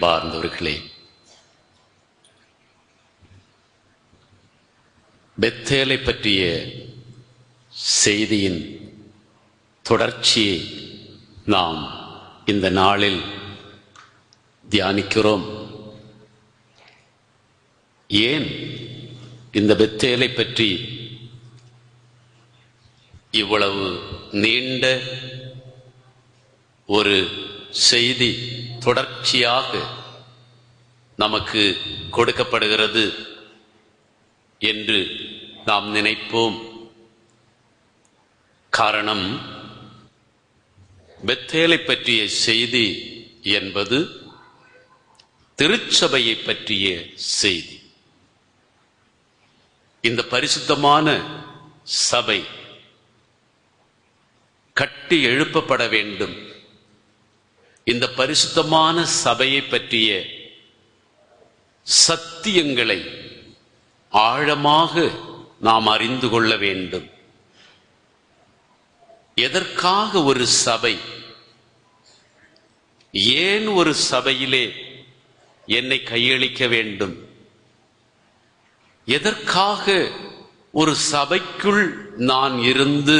அன்பார்ந்தவர்களே, பெத்தேலை பற்றிய செய்தியின் தொடர்ச்சியை நாம் இந்த நாளில் தியானிக்கிறோம். ஏன் இந்த பெத்தேலை பற்றி இவ்வளவு நீண்ட ஒரு செய்தி தொடர்ச்சியாக நமக்கு கொடுக்கப்படுகிறது என்று நாம் நினைப்போம். காரணம், பெத்தேலை பற்றிய செய்தி என்பது திருச்சபையை பற்றிய செய்தி. இந்த பரிசுத்தமான சபை கட்டி எழுப்பப்பட வேண்டும். இந்த பரிசுத்தமான சபையை பற்றிய சத்தியங்களை ஆழமாக நாம் அறிந்து கொள்ள வேண்டும். எதற்காக ஒரு சபை? ஏன் ஒரு சபையிலே என்னை கையளிக்க வேண்டும்? எதற்காக ஒரு சபைக்குள் நான் இருந்து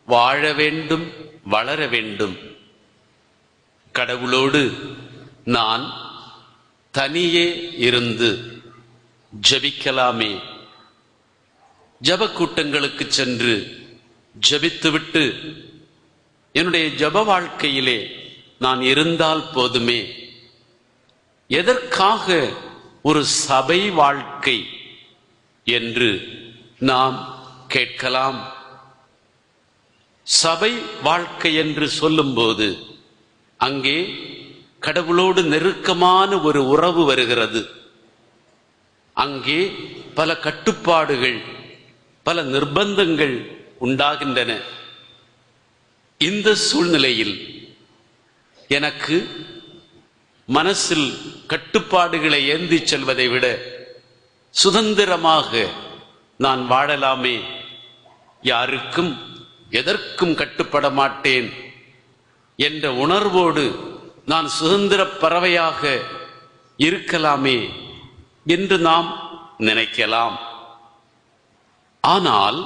வாழ வேண்டும், வளர வேண்டும்? கடவுளோடு நான் தனியே இருந்து ஜெபிக்கலாமே. ஜெப கூட்டங்களுக்கு சென்று ஜெபித்துவிட்டு என்னுடைய ஜெப வாழ்க்கையிலே நான் இருந்தால் போதுமே. எதற்காக ஒரு சபை வாழ்க்கை என்று நாம் கேட்கலாம். சபை வாழ்க்கை என்று சொல்லும்போது அங்கே கடவுளோடு நெருக்கமான ஒரு உறவு வருகிறது. அங்கே பல கட்டுப்பாடுகள், பல நிர்பந்தங்கள் உண்டாகின்றன. இந்த சூழ்நிலையில் எனக்கு மனசில் கட்டுப்பாடுகளை ஏந்தி செல்வதை விட சுதந்திரமாக நான் வாழலாமே. யாருக்கும் எதற்கும் கட்டுப்பட மாட்டேன் என்ற உணர்வோடு நான் சுதந்திர பறவையாக இருக்கலாமே என்று நாம் நினைக்கலாம். ஆனால்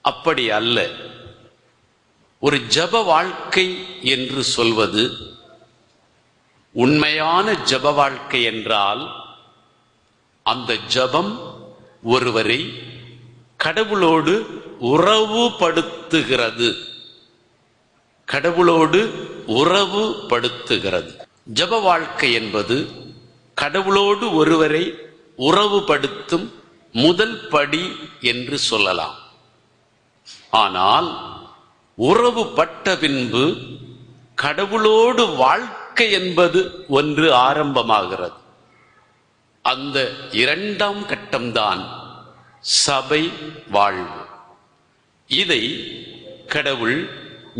அப்படி அல்ல. ஒரு ஜெப வாழ்க்கை என்று சொல்வது, உண்மையான ஜெப வாழ்க்கை என்றால் அந்த ஜெபம் ஒருவரை கடவுளோடு உறவுபடுத்துகிறது. கடவுளோடு உறவுபடுத்துகிறது. ஜெப வாழ்க்கை என்பது கடவுளோடு ஒருவரை உறவுபடுத்தும் முதல் படி என்று சொல்லலாம். ஆனால் உறவுபட்ட பின்பு கடவுளோடு வாழ்க்கை என்பது ஒன்று ஆரம்பமாகிறது. அந்த இரண்டாம் கட்டம்தான் சபை வாழ்வு. இதை கடவுள்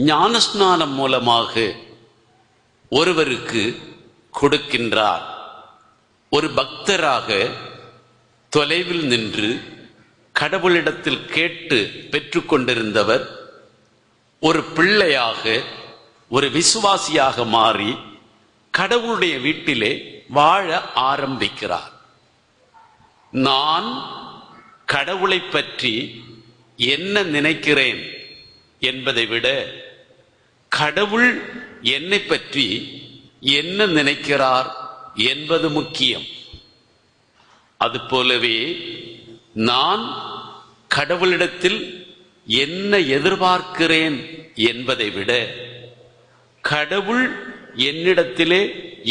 ஞானஸ்நானம் மூலமாக ஒருவருக்கு கொடுக்கின்றார். ஒரு பக்தராக தொலைவில் நின்று கடவுளிடத்தில் கேட்டு பெற்றுக்கொண்டிருந்தவர் ஒரு பிள்ளையாக, ஒரு விசுவாசியாக மாறி கடவுளுடைய வீட்டிலே வாழ ஆரம்பிக்கிறார். நான் கடவுளை பற்றி என்ன நினைக்கிறேன் என்பதை விட கடவுள் என்னை பற்றி என்ன நினைக்கிறார் என்பது முக்கியம். அதுபோலவே நான் கடவுளிடத்தில் என்ன எதிர்பார்க்கிறேன் என்பதை விட கடவுள் என்னிடத்திலே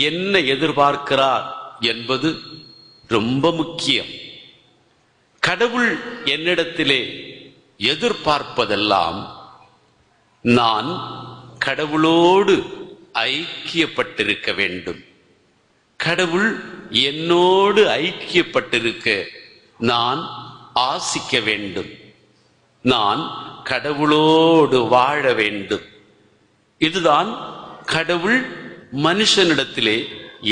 என்ன எதிர்பார்க்கிறார் என்பது ரொம்ப முக்கியம். கடவுள் என்னிடத்திலே எதிர்பார்ப்பதெல்லாம் நான் கடவுளோடு ஐக்கியப்பட்டிருக்க வேண்டும். கடவுள் என்னோடு ஐக்கியப்பட்டிருக்க நான் ஆசிக்க வேண்டும். நான் கடவுளோடு வாழ வேண்டும். இதுதான் கடவுள் மனுஷனிடத்திலே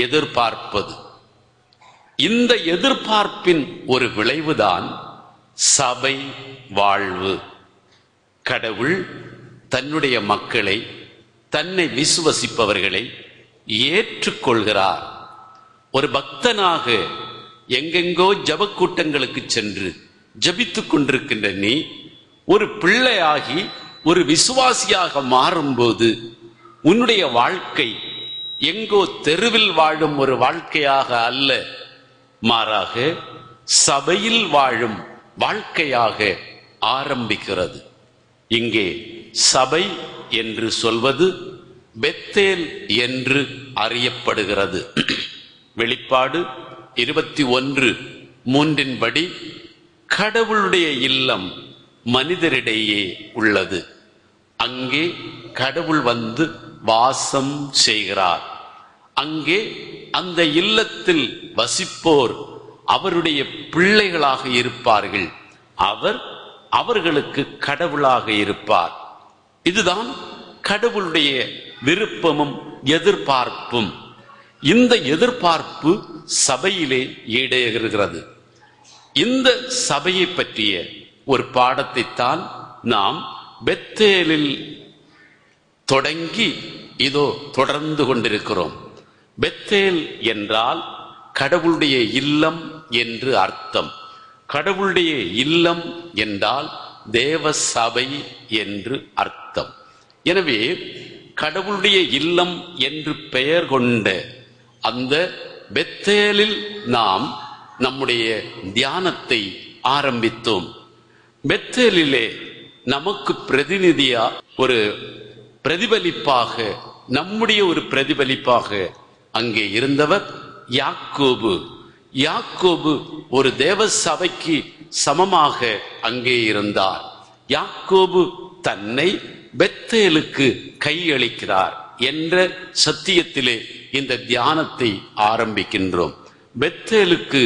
எதிர்பார்ப்பது. இந்த எதிர்பார்ப்பின் ஒரு விளைவுதான் சபை வாழ்வு. கடவுள் தன்னுடைய மக்களை, தன்னை விசுவசிப்பவர்களை ஏற்றுக்கொள்கிறார். ஒரு பக்தனாக எங்கெங்கோ ஜப கூட்டங்களுக்கு சென்று ஜபித்துக் கொண்டிருக்கின்ற நீ ஒரு பிள்ளையாகி ஒரு விசுவாசியாக மாறும்போது உன்னுடைய வாழ்க்கை எங்கோ தெருவில் வாழும் ஒரு வாழ்க்கையாக அல்ல, மாறாக சபையில் வாழும் வாழ்க்கையாக ஆரம்பிக்கிறது. இங்கே சபை என்று சொல்வது பெத்தேல் என்று அறியப்படுகிறது. வெளிப்பாடு 21:3 கடவுளுடைய இல்லம் மனிதரிடையே உள்ளது. அங்கே கடவுள் வந்து வாசம் செய்கிறார். அங்கே அந்த இல்லத்தில் வசிப்போர் அவருடைய பிள்ளைகளாக இருப்பார்கள். அவர் அவர்களுக்கு கடவுளாக இருப்பார். இதுதான் கடவுளுடைய விருப்பமும் எதிர்பார்ப்பும். இந்த எதிர்பார்ப்பு சபையிலே ஈடேறுகிறது. இந்த சபையை பற்றிய ஒரு பாடத்தை தான் நாம் பெத்தேலில் தொடங்கி இதோ தொடர்ந்து கொண்டிருக்கிறோம். பெத்தேல் என்றால் கடவுளுடைய இல்லம் என்று அர்த்தம். கடவுளுடைய இல்லம் என்றால் தேவ சபை என்று அர்த்தம். எனவே கடவுளுடைய இல்லம் என்று பெயர் கொண்ட அந்த பெத்தேலில் நாம் நம்முடைய தியானத்தை ஆரம்பித்தோம். பெத்தேலிலே நமக்கு பிரதிநிதியா ஒரு பிரதிபலிப்பாக, நம்முடைய ஒரு பிரதிபலிப்பாக அங்கே இருந்தவர் யாக்கோபு. யாக்கோபு ஒரு தேவ சபைக்கு சமமாக அங்கே இருந்தார். யாக்கோபு தன்னை பெத்தேலுக்கு கையளிக்கிறார் என்ற சத்தியத்திலே இந்த தியானத்தை ஆரம்பிக்கின்றோம். பெத்தேலுக்கு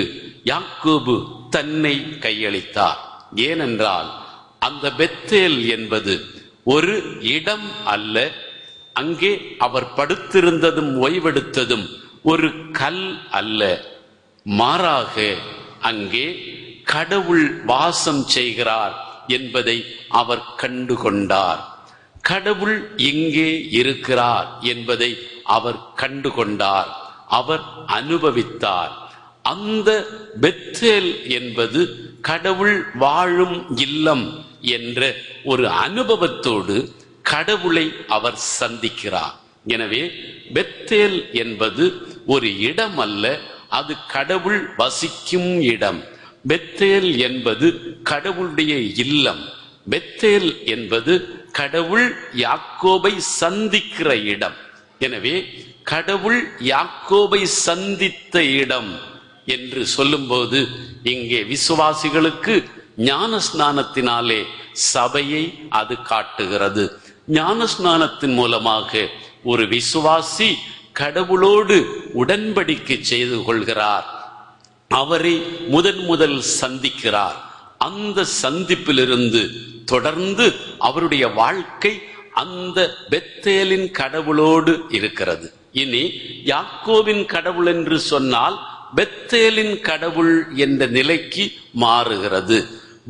யாக்கோபு தன்னை கையளித்தார். ஏனென்றால் அந்த பெத்தேல் என்பது ஒரு இடம் அல்ல. அங்கே அவர் படுத்திருந்ததும் ஓய்வெடுத்ததும் ஒரு கல் அல்ல, மாறாக அங்கே கடவுள் வாசம் செய்கிறார் என்பதை அவர் கண்டுகொண்டார். கடவுள் இங்கே இருக்கிறார் என்பதை அவர் கண்டுகொண்டார், அவர் அனுபவித்தார். அந்த பெத்தேல் என்பது கடவுள் வாழும் இல்லம் என்ற ஒரு அனுபவத்தோடு கடவுளை அவர் சந்திக்கிறார். எனவே பெத்தேல் என்பது ஒரு இடம் அல்ல, அது கடவுள் வசிக்கும் இடம். பெத்தேல் என்பது கடவுளுடைய இல்லம். பெத்தேல் என்பது கடவுள் யாக்கோபை சந்திக்கிற இடம். எனவே கடவுள் யாக்கோபை சந்தித்த இடம் என்று சொல்லும்போது இங்கே விசுவாசிகளுக்கு ஞான ஸ்நானத்தினாலே சபையை அது காட்டுகிறது. ஞான ஸ்நானத்தின் மூலமாக ஒரு விசுவாசி கடவுளோடு உடன்படிக்கை செய்து கொள்கிறார். அவரை முதல் சந்திக்கிறார். அந்த சந்திப்பிலிருந்து தொடர்ந்து அவருடைய வாழ்க்கை அந்த பெத்தேலின் கடவுளோடு இருக்கிறது. இனி யாக்கோபின் கடவுள் என்று சொன்னால் பெத்தேலின் கடவுள் என்ற நிலைக்கு மாறுகிறது.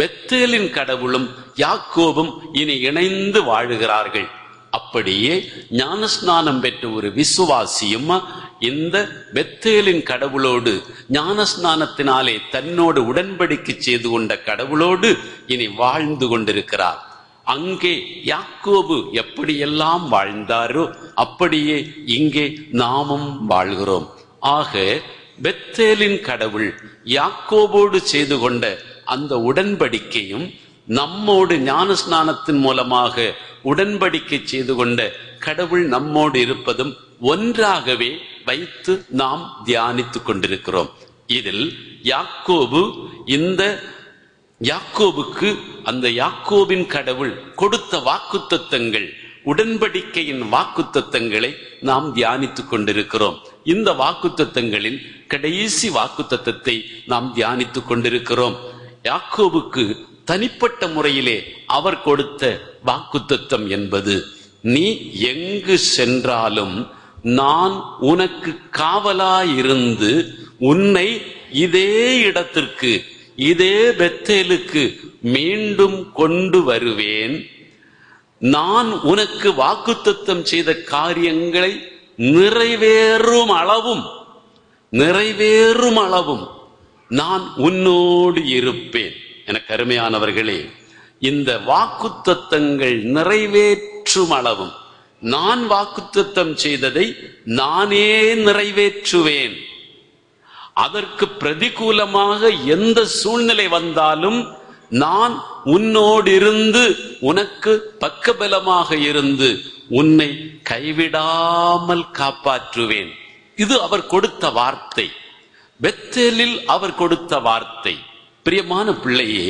பெத்தேலின் கடவுளும் யாக்கோபும் இனி இணைந்து வாழுகிறார்கள். அப்படியே ஞானஸ்நானம் பெற்ற ஒரு விசுவாசியும் இந்த பெத்தேலின் கடவுளோடு ஞானஸ்நானத்தினாலே தன்னோடு உடன்படிக்கை செய்து கொண்ட கடவுளோடு இனி வாழ்ந்து கொண்டிருக்கிறார். அங்கே யாக்கோபு எப்படியெல்லாம் வாழ்ந்தாரோ அப்படியே இங்கே நாமும் வாழ்கிறோம். ஆக பெத்தேலின் கடவுள் யாக்கோபோடு செய்து கொண்ட அந்த உடன்படிக்கையும் நம்மோடு ஞானஸ்நானத்தின் மூலமாக உடன்படிக்கை செய்து கொண்ட கடவுள் நம்மோடு இருப்பதும் ஒன்றாகவே வைத்து நாம் தியானித்துக் கொண்டிருக்கிறோம். இதில் யாக்கோபு இந்த யாக்கோபுக்கு அந்த யாக்கோபின் கடவுள் கொடுத்த வாக்குத்தத்தங்கள், உடன்படிக்கையின் வாக்குத்தத்தங்களை நாம் தியானித்துக் கொண்டிருக்கிறோம். இந்த வாக்குத்தத்தங்களில் கடைசி வாக்குத்தத்தத்தை நாம் தியானித்துக் கொண்டிருக்கிறோம். யாக்கோபுக்கு தனிப்பட்ட முறையிலே அவர் கொடுத்த வாக்குத்தத்தம் என்பது, நீ எங்கு சென்றாலும் நான் உனக்கு காவலாயிருந்து உன்னை இதே இடத்திற்கு, இதே பெத்தேலுக்கு மீண்டும் கொண்டு வருவேன். நான் உனக்கு வாக்குத்தத்தம் செய்த காரியங்களை நிறைவேறும் அளவும் நான் உன்னோடு இருப்பேன். எனக்கு அருமையானவர்களே, இந்த வாக்குத்தத்தங்கள் நிறைவேற்றும் அளவும் நான் வாக்குத்தத்தம் செய்ததை நானே நிறைவேற்றுவேன். அதற்கு பிரதிகூலமாக எந்த சூழ்நிலை வந்தாலும் நான் உன்னோடு இருந்து உனக்கு பக்கபலமாக இருந்து உன்னை கைவிடாமல் காப்பாற்றுவேன். இது அவர் கொடுத்த வார்த்தை, பெத்தேலில் அவர் கொடுத்த வார்த்தை. பிரியமான பிள்ளையே,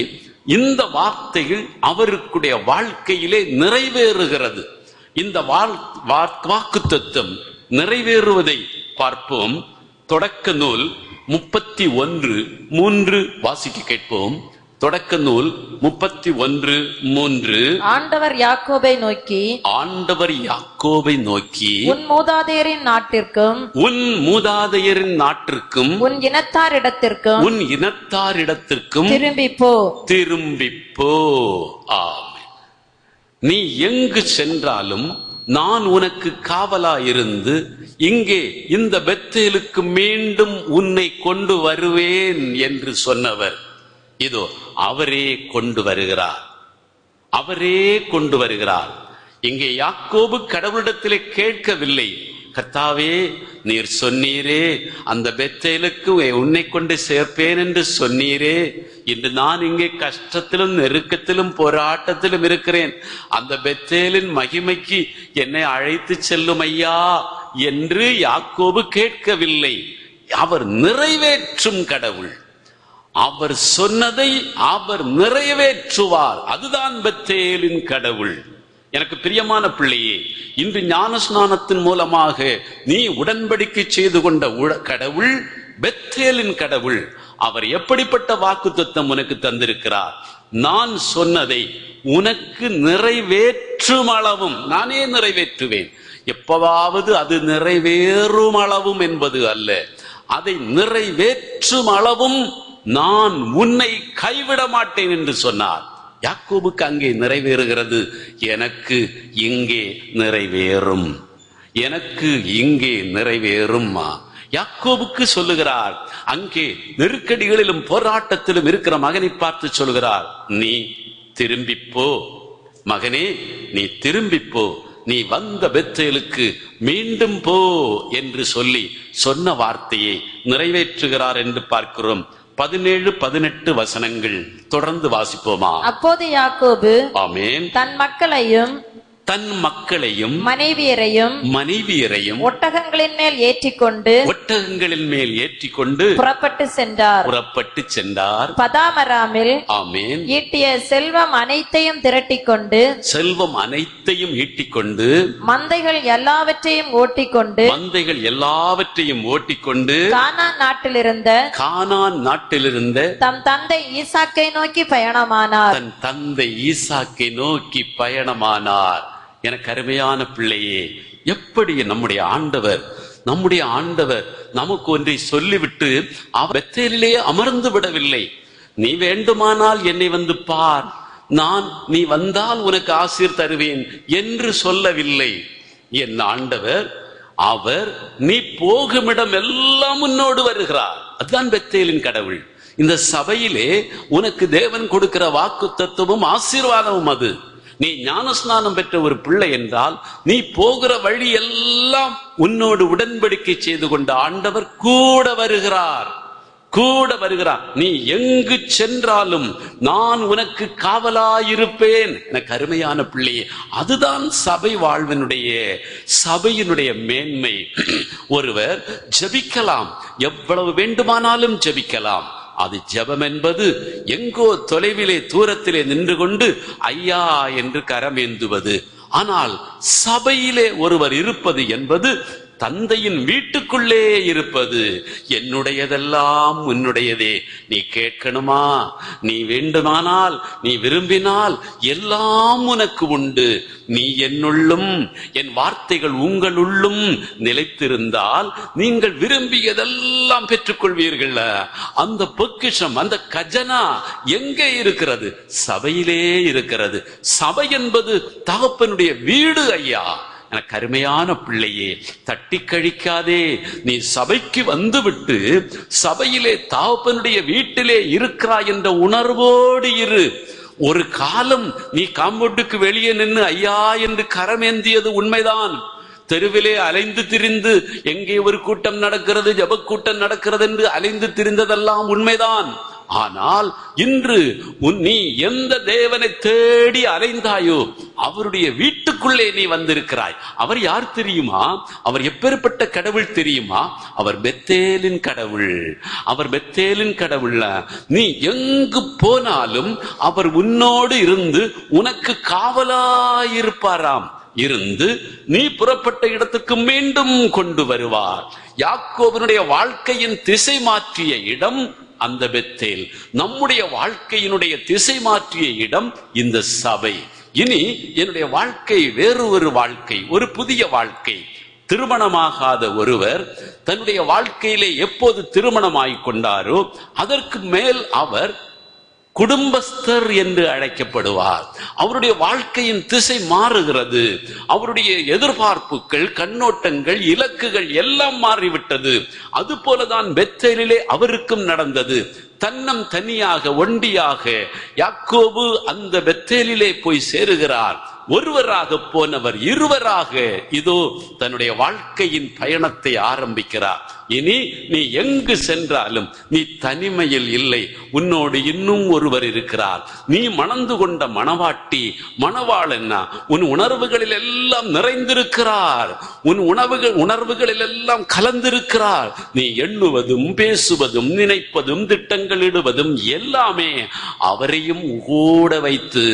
இந்த வார்த்தைகள் அவருடைய வாழ்க்கையிலே நிறைவேறுகிறது. இந்த வாக்குத்தத்தம் நிறைவேறுவதை பார்ப்போம். தொடக்க நூல் 31:3 வாசிக்க கேட்போம். தொடக்க நூல் 31:3. ஆண்டவர் யாக்கோபை நோக்கி உன் மூதாதையரின் நாட்டிற்கும் உன் இனத்தாரிடத்திற்கும் திரும்பிப்போ. ஆமென். நீ எங்கு சென்றாலும் நான் உனக்கு காவலாயிருந்து இங்கே இந்த பெத்தேலுக்கு மீண்டும் உன்னை கொண்டு வருவேன் என்று சொன்னவர் இதோ அவரே கொண்டு வருகிறார். இங்கே யாக்கோபு கடவுளிடத்திலே கேட்கவில்லை, கர்த்தாவே நீர் சொன்னீரே அந்த பெத்தேலுக்கு உன்னை கொண்டு சேர்ப்பேன் என்று சொன்னீரே, இன்று நான் இங்கே கஷ்டத்திலும் நெருக்கத்திலும் போராட்டத்திலும் இருக்கிறேன், அந்த பெத்தேலின் மகிமைக்கு என்னை அழைத்து செல்லும் ஐயா என்று யாக்கோபு கேட்கவில்லை. அவர் நிறைவேற்றும் கடவுள். அவர் சொன்னதை அவர் நிறைவேற்றுவார். அதுதான் பெத்தேலின் கடவுள். எனக்கு பிரியமான பிள்ளையே, இன்று ஞானஸ்நானத்தின் மூலமாக நீ உடன்படிக்கை செய்து கொண்ட கடவுள் பெத்தேலின் கடவுள். அவர் எப்படிப்பட்ட வாக்குத்தத்தம் உனக்கு தந்திருக்கிறார்? நான் சொன்னதை உனக்கு நிறைவேற்றும் அளவும் நானே நிறைவேற்றுவேன். எப்பவாவது அது நிறைவேறும் அளவும் என்பது அல்ல, அதை நிறைவேற்றும் அளவும் நான் உன்னை கைவிட மாட்டேன் என்று சொன்னார். யாக்கோபுக்கு அங்கே நிறைவேறுகிறது, எனக்கு இங்கே நிறைவேறும். யாக்கோபுக்கு சொல்லுகிறார், அங்கே நெருக்கடிகளிலும் போராட்டத்திலும் இருக்கிற மகனை பார்த்து சொல்லுகிறார், நீ திரும்பிப்போ மகனே, நீ திரும்பிப்போ, நீ வந்த பெத்தேலுக்கு மீண்டும் போ என்று சொல்லி சொன்ன வார்த்தையை நிறைவேற்றுகிறார் என்று பார்க்கிறோம். 17-18 வசனங்கள் தொடர்ந்து வாசிப்போமா? அப்போது யாக்கோபு ஆமென் தன் மக்களையும் மனைவியரையும் ஒட்டகங்களின் மேல் ஏற்றிக்கொண்டு புறப்பட்டு சென்றார். பதாமராமில் ஆமென் ஈட்டிய செல்வம் அனைத்தையும் ஈட்டிக்கொண்டு மந்தைகள் எல்லாவற்றையும் ஓட்டிக்கொண்டு கானான் நாட்டிலிருந்த தம் தந்தை ஈசாக்கை நோக்கி பயணமானார். எனக்கு அருமையான பிள்ளையே, எப்படி நம்முடைய ஆண்டவர் நமக்கு ஒன்றை சொல்லிவிட்டு அவர் பெத்தேலிலே அமர்ந்து விடவில்லை. நீ வேண்டுமானால் என்னை வந்து பார், நீ வந்தால் உனக்கு ஆசீர் தருவேன் என்று சொல்லவில்லை. என் ஆண்டவர் அவர் நீ போகுமிடம் எல்லாம் உன்னோடு வருகிறார். அதுதான் பெத்தேலின் கடவுள். இந்த சபையிலே உனக்கு தேவன் கொடுக்கிற வாக்கு தத்துவமும் ஆசீர்வாதமும் அது. நீ ஞானஸ்நானம் பெற்ற ஒரு பிள்ளை என்றால் நீ போகிற வழி எல்லாம் உன்னோடு உடன்படிக்கை செய்து கொண்ட ஆண்டவர் கூட வருகிறார். நீ எங்கு சென்றாலும் நான் உனக்கு காவலாயிருப்பேன். எனக்கு அருமையான பிள்ளையே, அதுதான் சபையினுடைய மேன்மை. ஒருவர் ஜெபிக்கலாம், எவ்வளவு வேண்டுமானாலும் ஜெபிக்கலாம். அது ஜெபம் என்பது எங்கோ தொலைவிலே தூரத்திலே நின்று கொண்டு ஐயா என்று கரமேந்துவது. ஆனால் சபையிலே ஒருவர் இருப்பது என்பது தந்தையின் வீட்டுக்குள்ளே இருப்பது. என்னுடையதெல்லாம் உன்னுடையதே, நீ கேட்கணுமா, நீ வேண்டுமானால், நீ விரும்பினால் எல்லாம் உனக்கு உண்டு. நீ என்னுள்ளும் என் வார்த்தைகள் உங்களுள்ளும் நிலைத்திருந்தால் நீங்கள் விரும்பியதெல்லாம் பெற்றுக்கொள்வீர்கள். அந்த பொக்கிஷம், அந்த கஜனா எங்கே இருக்கிறது? சபையிலே இருக்கிறது. சபை என்பது தகப்பனுடைய வீடு ஐயா. எனக்கு அருமையான பிள்ளையே, தட்டி கழிக்காதே. நீ சபைக்கு வந்துவிட்டு சபையிலே தகப்பனுடைய வீட்டிலே இருக்கிறாய் என்ற உணர்வோடு இரு. ஒரு காலம் நீ காம்பவுண்டுக்கு வெளியே நின்று ஐயா என்று கரமேந்தியது உண்மைதான். தெருவிலே அலைந்து திரிந்து எங்கே ஒரு கூட்டம் நடக்கிறது, ஜப கூட்டம் நடக்கிறது என்று அலைந்து திரிந்ததெல்லாம் உண்மைதான். ஆனால் இன்று நீ எந்த தேவனை தேடி அலைந்தாயோ அவருடைய வீட்டுக்குள்ளே நீ வந்திருக்கிறாய். அவர் யார் தெரியுமா? அவர் எப்பேற்பட்ட கடவுள் தெரியுமா? அவர் பெத்தேலின் கடவுள். அவர் பெத்தேலின் கடவுள். நீ எங்கு போனாலும் அவர் உன்னோடு இருந்து உனக்கு காவலாயிருப்பாராம். இருந்து நீ புறப்பட்ட இடத்துக்கு மீண்டும் கொண்டு வருவார். யாக்கோபினுடைய வாழ்க்கையின் திசை மாற்றிய இடம் அந்த பெத்தேல். நம்முடைய வாழ்க்கையினுடைய திசை மாற்றிய இடம் இந்த சபை. இனி என்னுடைய வாழ்க்கை வேறு ஒரு வாழ்க்கை, ஒரு புதிய வாழ்க்கை. திருமணமாகாத ஒருவர் தன்னுடைய வாழ்க்கையிலே எப்போது திருமணமாகிக் கொண்டாரோ அதற்கு மேல் அவர் குடும்பஸ்தர் என்று அழைக்கப்படுவார். அவருடைய வாழ்க்கையின் திசை மாறுகிறது. அவருடைய எதிர்பார்ப்புகள், கண்ணோட்டங்கள், இலக்குகள் எல்லாம் மாறிவிட்டது. அது போலதான் பெத்தேலிலே அவருக்கும் நடந்தது. தன்னம் தனியாக ஒண்டியாக யாக்கோபு அந்த பெத்தேலிலே போய் சேருகிறார். ஒருவராக போனவர் இருவராக இதோ தன்னுடைய வாழ்க்கையின் பயணத்தை ஆரம்பிக்கிறார். இனி நீ எங்கு சென்றாலும் நீ தனிமையில் இல்லை, உன்னோடு இன்னும் ஒருவர் இருக்கிறார். நீ மணந்து கொண்ட மணவாட்டி மணவாளன் உன் உணர்வுகளில் எல்லாம் நிறைந்திருக்கிறார். உன் உணர்வுகளில் எல்லாம் கலந்திருக்கிறார். நீ எண்ணுவதும் பேசுவதும் நினைப்பதும் திட்டங்களிடுவதும் எல்லாமே அவரையும் கூட வைத்து,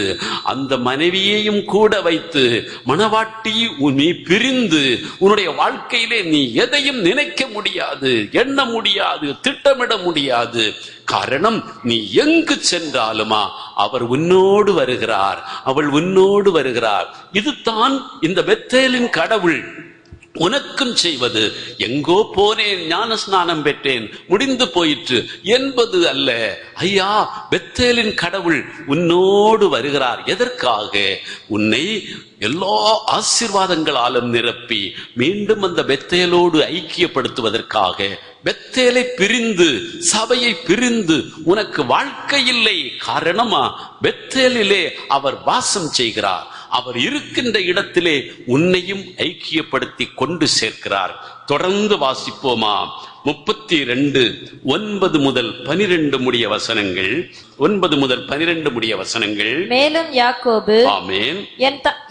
அந்த மனைவியையும் கூட வைத்து, மணவாட்டி நீ பிரிந்து உன்னுடைய வாழ்க்கையிலே நீ எதையும் நினைக்க முடியாது, எண்ண முடியாது, திட்டமிட முடியாது. காரணம், நீ எங்கு சென்றாலுமா அவர் உன்னோடு வருகிறார், அவள் உன்னோடு வருகிறார். இதுதான் இந்த பெத்தேலின் கடவுள் உனக்கும் செய்வது. எங்கோ போனேன், ஞான ஸ்நானம் பெற்றேன், முடிந்து போயிற்று என்பது அல்ல. ஐயா, பெத்தேலின் கடவுள் உன்னோடு வருகிறார். எதற்காக? உன்னை எல்லா ஆசீர்வாதங்களாலும் நிரப்பி மீண்டும் அந்த பெத்தேலோடு ஐக்கியப்படுத்துவதற்காக. பெத்தேலை பிரிந்து, சபையை பிரிந்து உனக்கு வாழ்க்கை இல்லை. காரணமா? பெத்தேலிலே அவர் வாசம் செய்கிறார். அவர் இருக்கின்ற இடத்திலே உன்னையும் ஐக்கியப்படுத்தி கொண்டு சேர்க்கிறார். தொடர்ந்து வாசிப்போமா? 32:9 முதல் 12 முடிய வசனங்கள். 9 முதல் 12 முடிய வசனங்கள். மேலும் யாக்கோபு, ஆமேன்,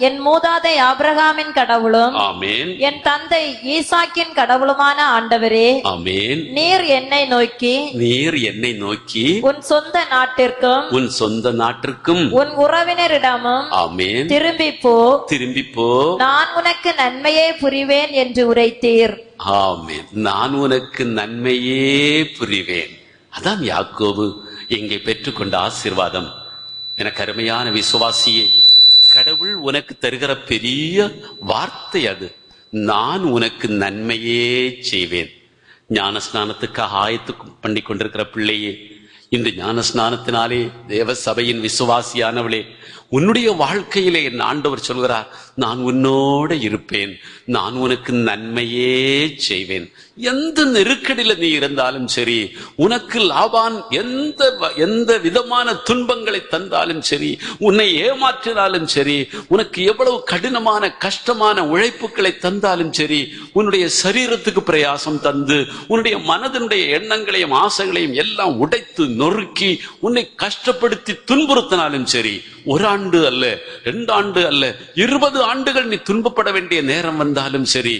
என் மூதாதை ஆபிரகாமின் கடவுளும் ஆமேன் என் தந்தை ஈசாக்கின் கடவுளுமான ஆண்டவரே, ஆமேன், நீர் என்னை நோக்கி உன் சொந்த நாட்டிற்கும் உன் சொந்த நாட்டிற்கும் உன் உறவினரிடமும் ஆமேன் திரும்பி போ, நான் உனக்கு நன்மையே புரிவேன் என்று உரைத்தீர். ஆமேன். நான் உனக்கு நன்மையே புரிவேன். அதான் யாக்கோபு இங்கே பெற்றுக்கொண்ட ஆசீர்வாதம். எனக்கு அருமையான விசுவாசியே, கடவுள் உனக்கு தருகிற பெரிய வார்த்தை அது. நான் உனக்கு நன்மையே செய்வேன். ஞானஸ்நானத்துக்காக ஆயத்து பண்ணி கொண்டிருக்கிற பிள்ளையே, இன்று ஞானஸ்நானத்தினாலே தேவ சபையின் விசுவாசியானவளே, உன்னுடைய வாழ்க்கையிலே என் ஆண்டவர் சொல்கிறார், நான் உன்னோட இருப்பேன், நான் உனக்கு நன்மையே செய்வேன். எந்த நெருக்கடியில நீ இருந்தாலும் சரி, உனக்கு லாபான் எந்த விதமான துன்பங்களை தந்தாலும் சரி, உன்னை ஏமாற்றினாலும் சரி, உனக்கு எவ்வளவு கடினமான கஷ்டமான உழைப்புகளை தந்தாலும் சரி, உன்னுடைய சரீரத்துக்கு பிரயாசம் தந்து உன்னுடைய மனதினுடைய எண்ணங்களையும் ஆசைகளையும் எல்லாம் உடைத்து நொறுக்கி உன்னை கஷ்டப்படுத்தி துன்புறுத்தினாலும் சரி, 1 ஆண்டு அல்ல, 2 ஆண்டு அல்ல, 20 ஆண்டுகள் நீ துன்பப்பட வேண்டிய நேரம் வந்தாலும் சரி,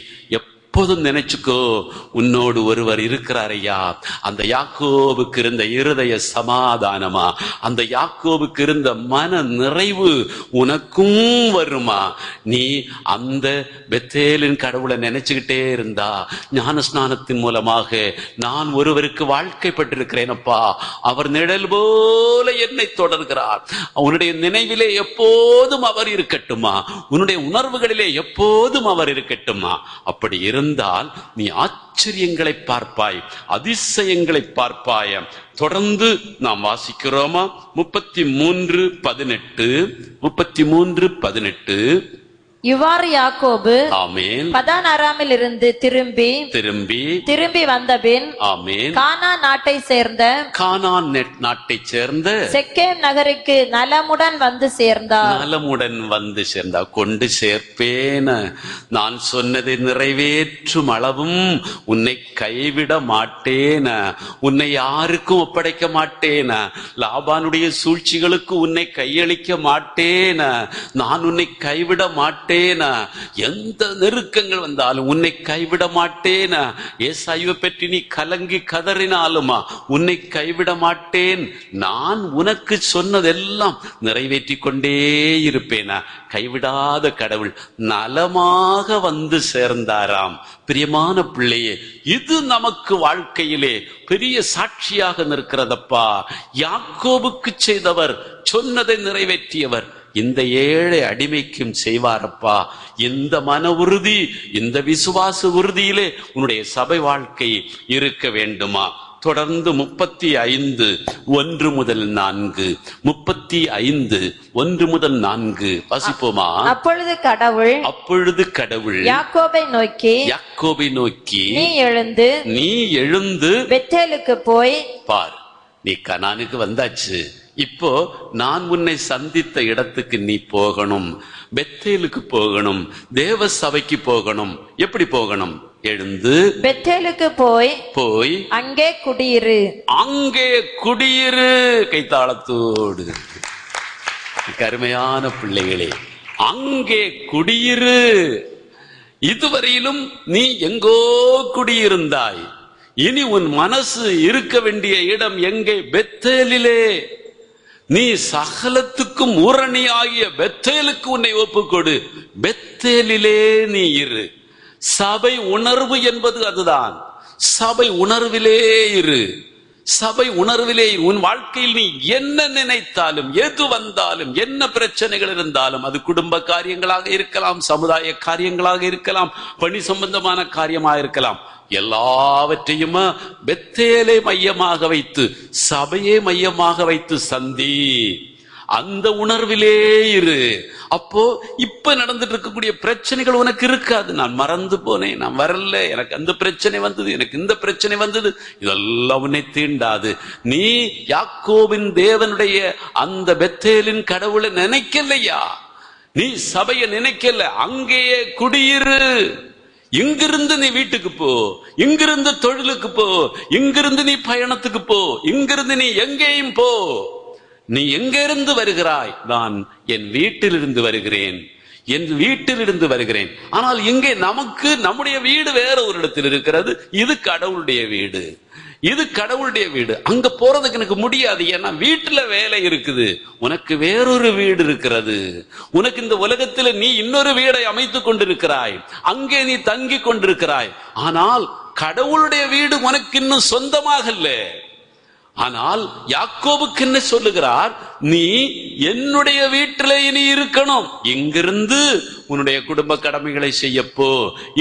எப்போதும் நினைச்சுக்கோ, உன்னோடு ஒருவர் இருக்கிறார் ஐயா. அந்த யாக்கோபுக்கு இருந்த இருதய சமாதானமா, அந்த யாக்கோபுக்கு இருந்த மன நிறைவு உனக்கும் வருமா? நீ அந்த பெத்தேலின் கடவுளை நினைச்சுக்கிட்டே இருந்தா, ஞானஸ்நானத்தின் மூலமாக நான் ஒருவருக்கு வாழ்க்கைப்பட்டிருக்கிறேன் அப்பா, அவர் நிழல் போல என்னை தொடர்கிறார். உன்னுடைய நினைவிலே எப்போதும் அவர் இருக்கட்டுமா, உன்னுடைய உணர்வுகளிலே எப்போதும் அவர் இருக்கட்டுமா. அப்படி இருந்தால் நீ ஆச்சரியங்களை பார்ப்பாய், அதிசயங்களை பார்ப்பாய். தொடர்ந்து நாம் வாசிக்கிறோமா? 33:18 இவ்வாறு யாக்கோபு ஆமேன் பதான் அராமில் இருந்து திரும்பி வந்தபின் ஆமேன் கானான் நாட்டை சேர்ந்த கானான் நாட்டைச் சேர்ந்த செக்கேம் நகருக்கு நலமுடன் வந்து சேர்ந்தார். கொண்டு சேர்ப்பேன, நான் சொன்னதை நிறைவேற்றும் அளவும் உன்னை கைவிட மாட்டேன, உன்னை யாருக்கும் ஒப்படைக்க மாட்டேன, லாபானுடைய சூழ்ச்சிகளுக்கு உன்னை கையளிக்க மாட்டேன, நான் உன்னை கைவிட மாட்டேன, எந்த நெருக்கங்கள் வந்தாலும் உன்னை கைவிட மாட்டேன். ஏசாயுவை பற்றி நீ கலங்கி கதறினாலுமா உன்னை கைவிட மாட்டேன், நான் உனக்கு சொன்னதெல்லாம் நிறைவேற்றி கொண்டே இருப்பேனா. கைவிடாத கடவுள் நலமாக வந்து சேர்ந்தாராம். பிரியமான பிள்ளையே, இது நமக்கு வாழ்க்கையிலே பெரிய சாட்சியாக நிற்கிறதப்பா. யாக்கோபுக்கு செய்தவர், சொன்னதை நிறைவேற்றியவர், இந்த ஏழை அடிமைக்கும் செய்வாரப்பா. இந்த மன உறுதி, இந்த விசுவாச உறுதியிலே உன்னுடைய சபை வாழ்க்கை இருக்க வேண்டுமா? தொடர்ந்து 35:1-4 35:1-4 வாசிப்போமா? அப்பொழுது கடவுள் யாக்கோபை நோக்கி நீ எழுந்து பெத்தேலுக்கு போய் பார், நீ கனானுக்கு வந்தாச்சு, இப்போ நான் உன்னை சந்தித்த இடத்துக்கு நீ போகணும், பெத்தேலுக்கு போகணும், தேவ சபைக்கு போகணும். எப்படி போகணும்? எழுந்து பெத்தேலுக்கு போய் அங்கே குடியிரு. கைத்தாளத்தோடு கருமையான பிள்ளைகளே, அங்கே குடியிரு. இதுவரையிலும் நீ எங்கோ குடியிருந்தாய், இனி உன் மனசு இருக்க வேண்டிய இடம் எங்கே? பெத்தேலிலே. நீ சகலத்துக்கும் ஊரணியாகிய பெத்தேலுக்கு உன்னை ஒப்புக்கொடு. பெத்தேலிலே நீ இரு. சபை உணர்வு என்பது அதுதான். சபை உணர்விலே இரு. சபை உணர்விலே உன் வாழ்க்கையில் நீ என்ன நினைத்தாலும், எது வந்தாலும், என்ன பிரச்சனைகள் இருந்தாலும், அது குடும்ப காரியங்களாக இருக்கலாம், சமுதாய காரியங்களாக இருக்கலாம், பணி சம்பந்தமான காரியமாக இருக்கலாம், எல்லாவற்றையும் பெத்தேலை மையமாக வைத்து, சபையை மையமாக வைத்து சந்தி. அந்த உணர்விலே இரு. அப்போ இப்ப நடந்துட்டு இருக்கக்கூடிய பிரச்சனைகள் உனக்கு இருக்காது. நான் மறந்து போனேன், நான் வரல, எனக்கு அந்த பிரச்சனை வந்தது, எனக்கு இந்த பிரச்சனை வந்தது, இதெல்லாம் உன்னை தீண்டாது. நீ யாக்கோபின் தேவனுடைய அந்த பெத்தேலின் கடவுளை நினைக்கலையா? நீ சபையை நினைக்கல, அங்கேயே குடியிரு. இங்கிருந்து நீ வீட்டுக்கு போ, இங்கிருந்து தொழிலுக்கு போ, இங்கிருந்து நீ பயணத்துக்கு போ, இங்கிருந்து நீ எங்கேயும் போ. நீ எங்கிருந்து வருகிறாய்? நான் என் வீட்டிலிருந்து வருகிறேன், என் வீட்டிலிருந்து வருகிறேன். ஆனால் இங்கே நமக்கு நம்முடைய வீடு வேற ஒரு இடத்தில் இருக்கிறது. இது கடவுளுடைய வீடு, இது கடவுளுடைய வீடு. அங்க போறதுக்கு எனக்கு முடியாது, ஏன்னா வீட்டுல வேலை இருக்குது. உனக்கு வேறொரு வீடு இருக்கிறது. உனக்கு இந்த உலகத்துல நீ இன்னொரு வீடை அமைத்துக் கொண்டிருக்கிறாய், அங்கே நீ தங்கி கொண்டிருக்கிறாய். ஆனால் கடவுளுடைய வீடு உனக்கு இன்னும் சொந்தமாகல. ஆனால் யாக்கோபுக்கு என்ன சொல்லுகிறார்? நீ என்னுடைய வீட்டிலே நீ இருக்கணும். இங்கிருந்து உன்னுடைய குடும்ப கடமைகளை செய்யப்போ,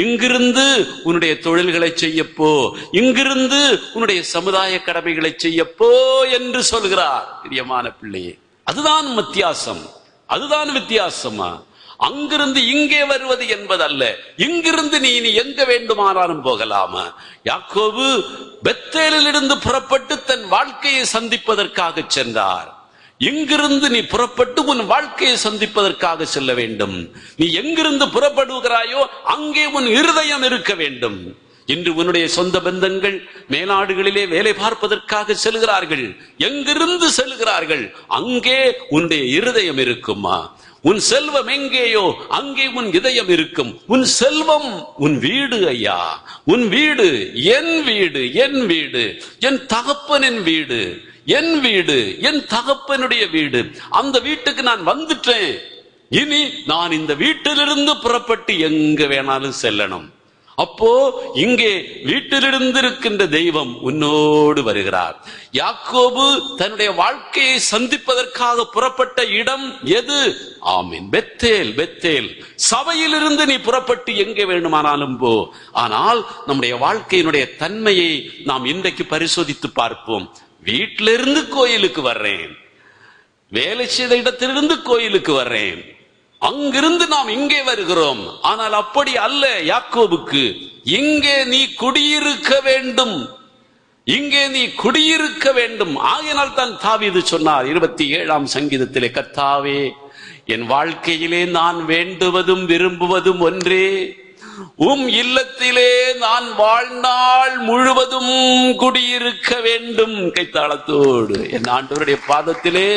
இங்கிருந்து உன்னுடைய தொழில்களை செய்யப்போ, இங்கிருந்து உன்னுடைய சமுதாய கடமைகளை செய்யப்போ என்று சொல்கிறார். பிரியமான பிள்ளையே, அதுதான் வித்தியாசம், அதுதான் வித்தியாசமா. அங்கிருந்து இங்கே வருவது என்பதல்ல. இங்கிருந்து நீ எங்க வேண்டுமானாலும் போகலாமா? யாக்கோபு பெத்தேலில் இருந்து புறப்பட்டு தன் வாழ்க்கையை சந்திப்பதற்காக சென்றார். இங்கிருந்து நீ புறப்பட்டு உன் வாழ்க்கையை சந்திப்பதற்காக செல்ல வேண்டும். நீ எங்கிருந்து புறப்படுகிறாயோ அங்கே உன் இருதயம் இருக்க வேண்டும். இன்று உன்னுடைய சொந்த பந்தங்கள் மேலாடுகளிலே வேலை பார்ப்பதற்காக செல்கிறார்கள். எங்கிருந்து செல்கிறார்கள்? அங்கே உன்னுடைய இருதயம் இருக்குமா? உன் செல்வம் எங்கேயோ அங்கே உன் இதயம் இருக்கும். உன் செல்வம் உன் வீடு ஐயா, உன் வீடு, என் வீடு, என் வீடு, என் தகப்பனின் வீடு, என் வீடு, என் தகப்பனுடைய வீடு. அந்த வீட்டுக்கு நான் வந்துட்டேன். இனி நான் இந்த வீட்டிலிருந்து புறப்பட்டு எங்க வேணாலும் செல்லணும். அப்போ இங்கே வீட்டிலிருந்து இருக்கின்ற தெய்வம் உன்னோடு வருகிறார். யாக்கோபு தன்னுடைய வாழ்க்கையை சந்திப்பதற்காக புறப்பட்ட இடம் எது? ஆமீன், பெத்தேல். பெத்தேல் சபையிலிருந்து நீ புறப்பட்டு எங்கே வேண்டுமானாலும் போ. ஆனால் நம்முடைய வாழ்க்கையினுடைய தன்மையை நாம் இன்றைக்கு பரிசோதித்து பார்ப்போம். வீட்டிலிருந்து கோயிலுக்கு வர்றேன், வேலை செய்த இடத்திலிருந்து கோயிலுக்கு வர்றேன், அங்கிருந்து நாம் இங்கே வருகிறோம். ஆனால் அப்படி அல்ல. யாக்கோபுக்கு இங்கே நீ குடியிருக்க வேண்டும், இங்கே நீ குடியிருக்க வேண்டும். ஆகையினால் தான் தாவீது சொன்னார் 27ஆம் சங்கீதத்திலே, கர்த்தாவே, என் வாழ்க்கையிலே நான் வேண்டுவதும் விரும்புவதும் ஒன்றே, உம் இல்லத்திலே நான் வாழ்நாள் முழுவதும் குடியிருக்க வேண்டும். கைத்தாளத்தோடு என் ஆண்டவருடைய பாதத்திலே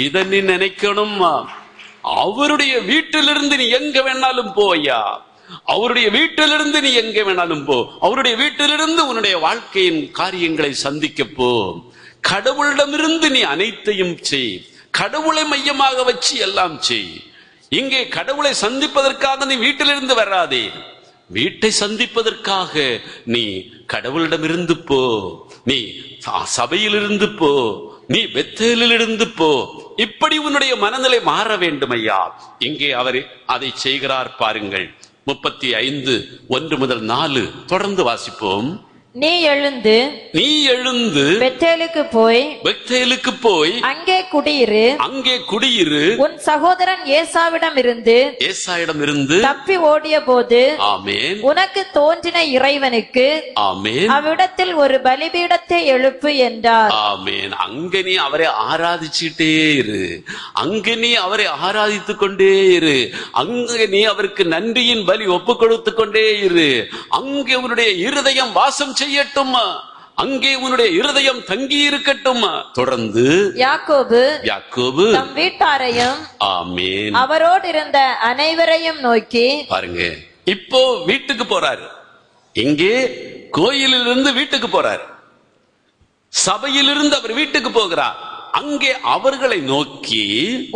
இதை நீ நினைக்கணும். அவருடைய வீட்டிலிருந்து நீ எங்க வேணாலும் போயா, அவருடைய வீட்டிலிருந்து நீ எங்க வேணாலும் போ, அவருடைய வீட்டிலிருந்து உன்னுடைய வாழ்க்கையின் காரியங்களை சந்திக்க போ. கடவுளிடமிருந்து நீ அனைத்தையும் செய், கடவுளை மையமாக வச்சு எல்லாம் செய். இங்கே கடவுளை சந்திப்பதற்காக நீ வீட்டிலிருந்து வராதே, வீட்டை சந்திப்பதற்காக நீ கடவுளிடமிருந்து போ, நீ சபையிலிருந்து போ, நீ பெத்தேலிலிருந்து போ. இப்படி உன்னுடைய மனநிலை மாற வேண்டும் ஐயா. இங்கே அவர் அதை செய்கிறார் பாருங்கள். 35:1-4 தொடர்ந்து வாசிப்போம். நீ எழுந்து பெத்தேலுக்கு போய் அங்கே குடியிரு. உன் சகோதரன் ஏசாவிடம் இருந்து தப்பி ஓடிய போது ஆமென் உனக்கு தோன்றின இறைவனுக்கு ஆமென் அவ்விடத்தில் ஒரு பலிபீடத்தை எழுப்பு என்றார். ஆமென். அங்க நீ அவரை ஆராதிச்சுட்டே இரு, அங்க நீ அவரை ஆராதித்துக் கொண்டே இரு, அங்க நீ அவருக்கு நன்றியின் பலி ஒப்பு கொடுத்து கொண்டே இரு. அங்கே உன்னுடைய இருதயம் வாசம் செய்யட்டும், அங்கே உன்னுடைய இருதயம் தங்கி இருக்கட்டும். தொடர்ந்து யாக்கோபு தம் வீட்டாரையும் ஆமென் அவரோடு இருந்த அனைவரையும் நோக்கி, பாருங்க, இப்போ வீட்டுக்கு போறாரு. இங்கே கோயிலிலிருந்து வீட்டுக்கு போறாரு, சபையிலிருந்து அவர் வீட்டுக்கு போகிறார். அங்கே அவர்களை நோக்கி,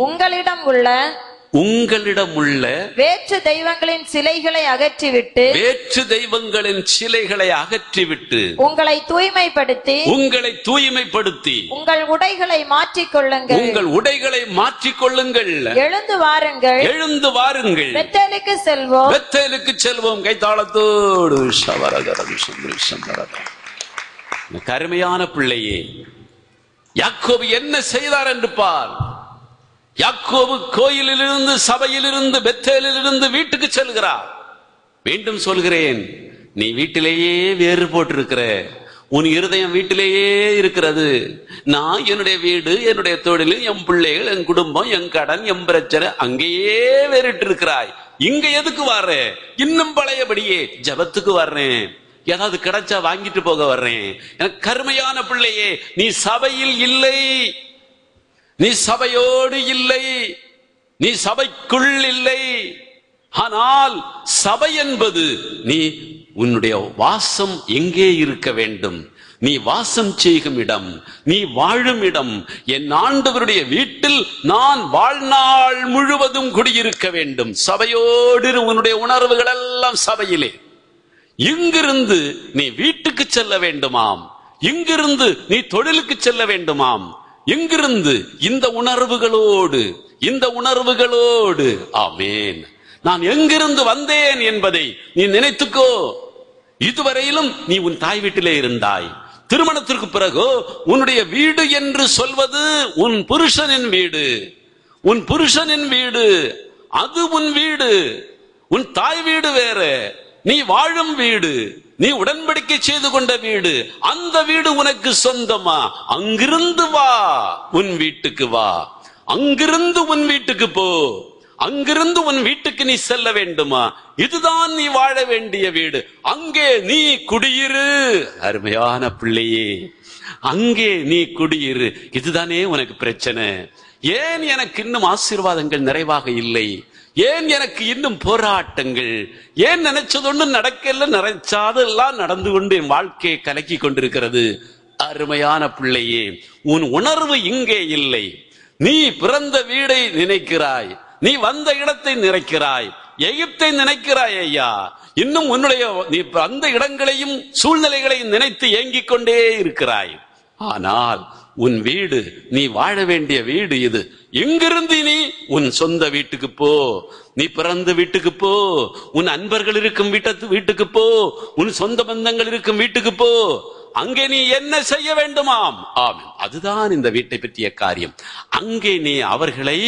உங்களிடம் உள்ள வேற்று தெய்வங்களின் சிலைகளை அகற்றிவிட்டு உங்களை தூய்மைப்படுத்தி உங்கள் உடைகளை மாற்றிக்கொள்ளுங்கள். எழுந்து வாருங்கள், பெத்தேலுக்கு செல்வோம். கைத்தாளத்தோடு கருமையான பிள்ளையே, யாக்கோபு என்ன செய்தார் என்று பார். யாக்கோபு கோயிலிலிருந்து, சபையிலிருந்து, பெத்தேலிலிருந்து வீட்டுக்கு செல்கிறார். மீண்டும் சொல்கிறேன், நீ வீட்டிலேயே வேறு போட்டிருக்கிற, உன் இருதயம் வீட்டிலேயே இருக்கிறது. நான் என்னுடைய வீடு, என்னுடைய தொழில், என் பிள்ளைகள், என் குடும்பம், என் கடன், என் பிரச்சனை, அங்கேயே வேறிட்டு இருக்கிறாய். இங்க எதுக்கு வர்ற? இன்னும் பழையபடியே ஜபத்துக்கு வர்றேன், ஏதாவது கிடைச்சா வாங்கிட்டு போக வர்றேன். எனக்கு கருமையான பிள்ளையே, நீ சபையில் இல்லை, நீ சபையோடு இல்லை, நீ சபைக்குள் இல்லை. ஆனால் சபை என்பது நீ உன்னுடைய வாசம் எங்கே இருக்க வேண்டும், நீ வாசம் செய்யும் இடம், நீ வாழும் இடம். என் ஆண்டவருடைய வீட்டில் நான் வாழ்நாள் முழுவதும் குடியிருக்க வேண்டும். சபையோடு உன்னுடைய உணர்வுகள் எல்லாம் சபையிலே. இங்கிருந்து நீ வீட்டுக்கு செல்ல வேண்டுமாம், இங்கிருந்து நீ தொழிலுக்கு செல்ல வேண்டுமாம், எங்கிருந்து இந்த உணர்வுகளோடு ஆமென். நான் எங்கிருந்து வந்தேன் என்பதை நீ நினைத்துக்கோ. இதுவரையிலும் நீ உன் தாய் வீட்டிலே இருந்தாய். திருமணத்திற்கு பிறகு உன்னுடைய வீடு என்று சொல்வது உன் புருஷனின் வீடு, உன் புருஷனின் வீடு, அது உன் வீடு. உன் தாய் வீடு வேற, நீ வாழும் வீடு, நீ உடன்படிக்கை செய்து கொண்ட வீடு, அந்த வீடு உனக்கு சொந்தமா? அங்கிருந்து வா, உன் வீட்டுக்கு வா, அங்கிருந்து உன் வீட்டுக்கு போ, அங்கிருந்து உன் வீட்டுக்கு நீ செல்ல வேண்டுமா? இதுதான் நீ வாழ வேண்டிய வீடு, அங்கே நீ குடியிரு. அருமையான பிள்ளையே, அங்கே நீ குடியிரு. இதுதானே உனக்கு பிரச்சனை. ஏன் எனக்கு இன்னும் ஆசீர்வாதங்கள் நிறைவாக இல்லை? ஏன் எனக்கு இன்னும் போராட்டங்கள்? ஏன் நினைச்சது ஒண்ணு நடக்கல, நினைச்சாதெல்லாம் நடந்து கொண்டு என் வாழ்க்கையை கலக்கி கொண்டிருக்கிறது? அருமையான பிள்ளையே, உன் உணர்வு இங்கே இல்லை. நீ பிறந்த வீடை நினைக்கிறாய், நீ வந்த இடத்தை நினைக்கிறாய், எகிப்தை நினைக்கிறாய் ஐயா. இன்னும் உன்னுடைய நீ அந்த இடங்களையும் சூழ்நிலைகளையும் நினைத்து ஏங்கிக் கொண்டே இருக்கிறாய். ஆனால் உன் வீடு, நீ வாழ வேண்டிய வீடு இது. எங்கிருந்து நீ உன் சொந்த வீட்டுக்கு போ, நீ பிறந்த வீட்டுக்கு போ, உன் அன்பர்கள் இருக்கும் வீட்டுக்கு போ, உன் சொந்த பந்தங்கள் இருக்கும் வீட்டுக்கு போ. அங்கே நீ என்ன செய்ய வேண்டுமாம். ஆமென். அதுதான் இந்த வீட்டை பற்றிய காரியம். அங்கே நீ அவர்களை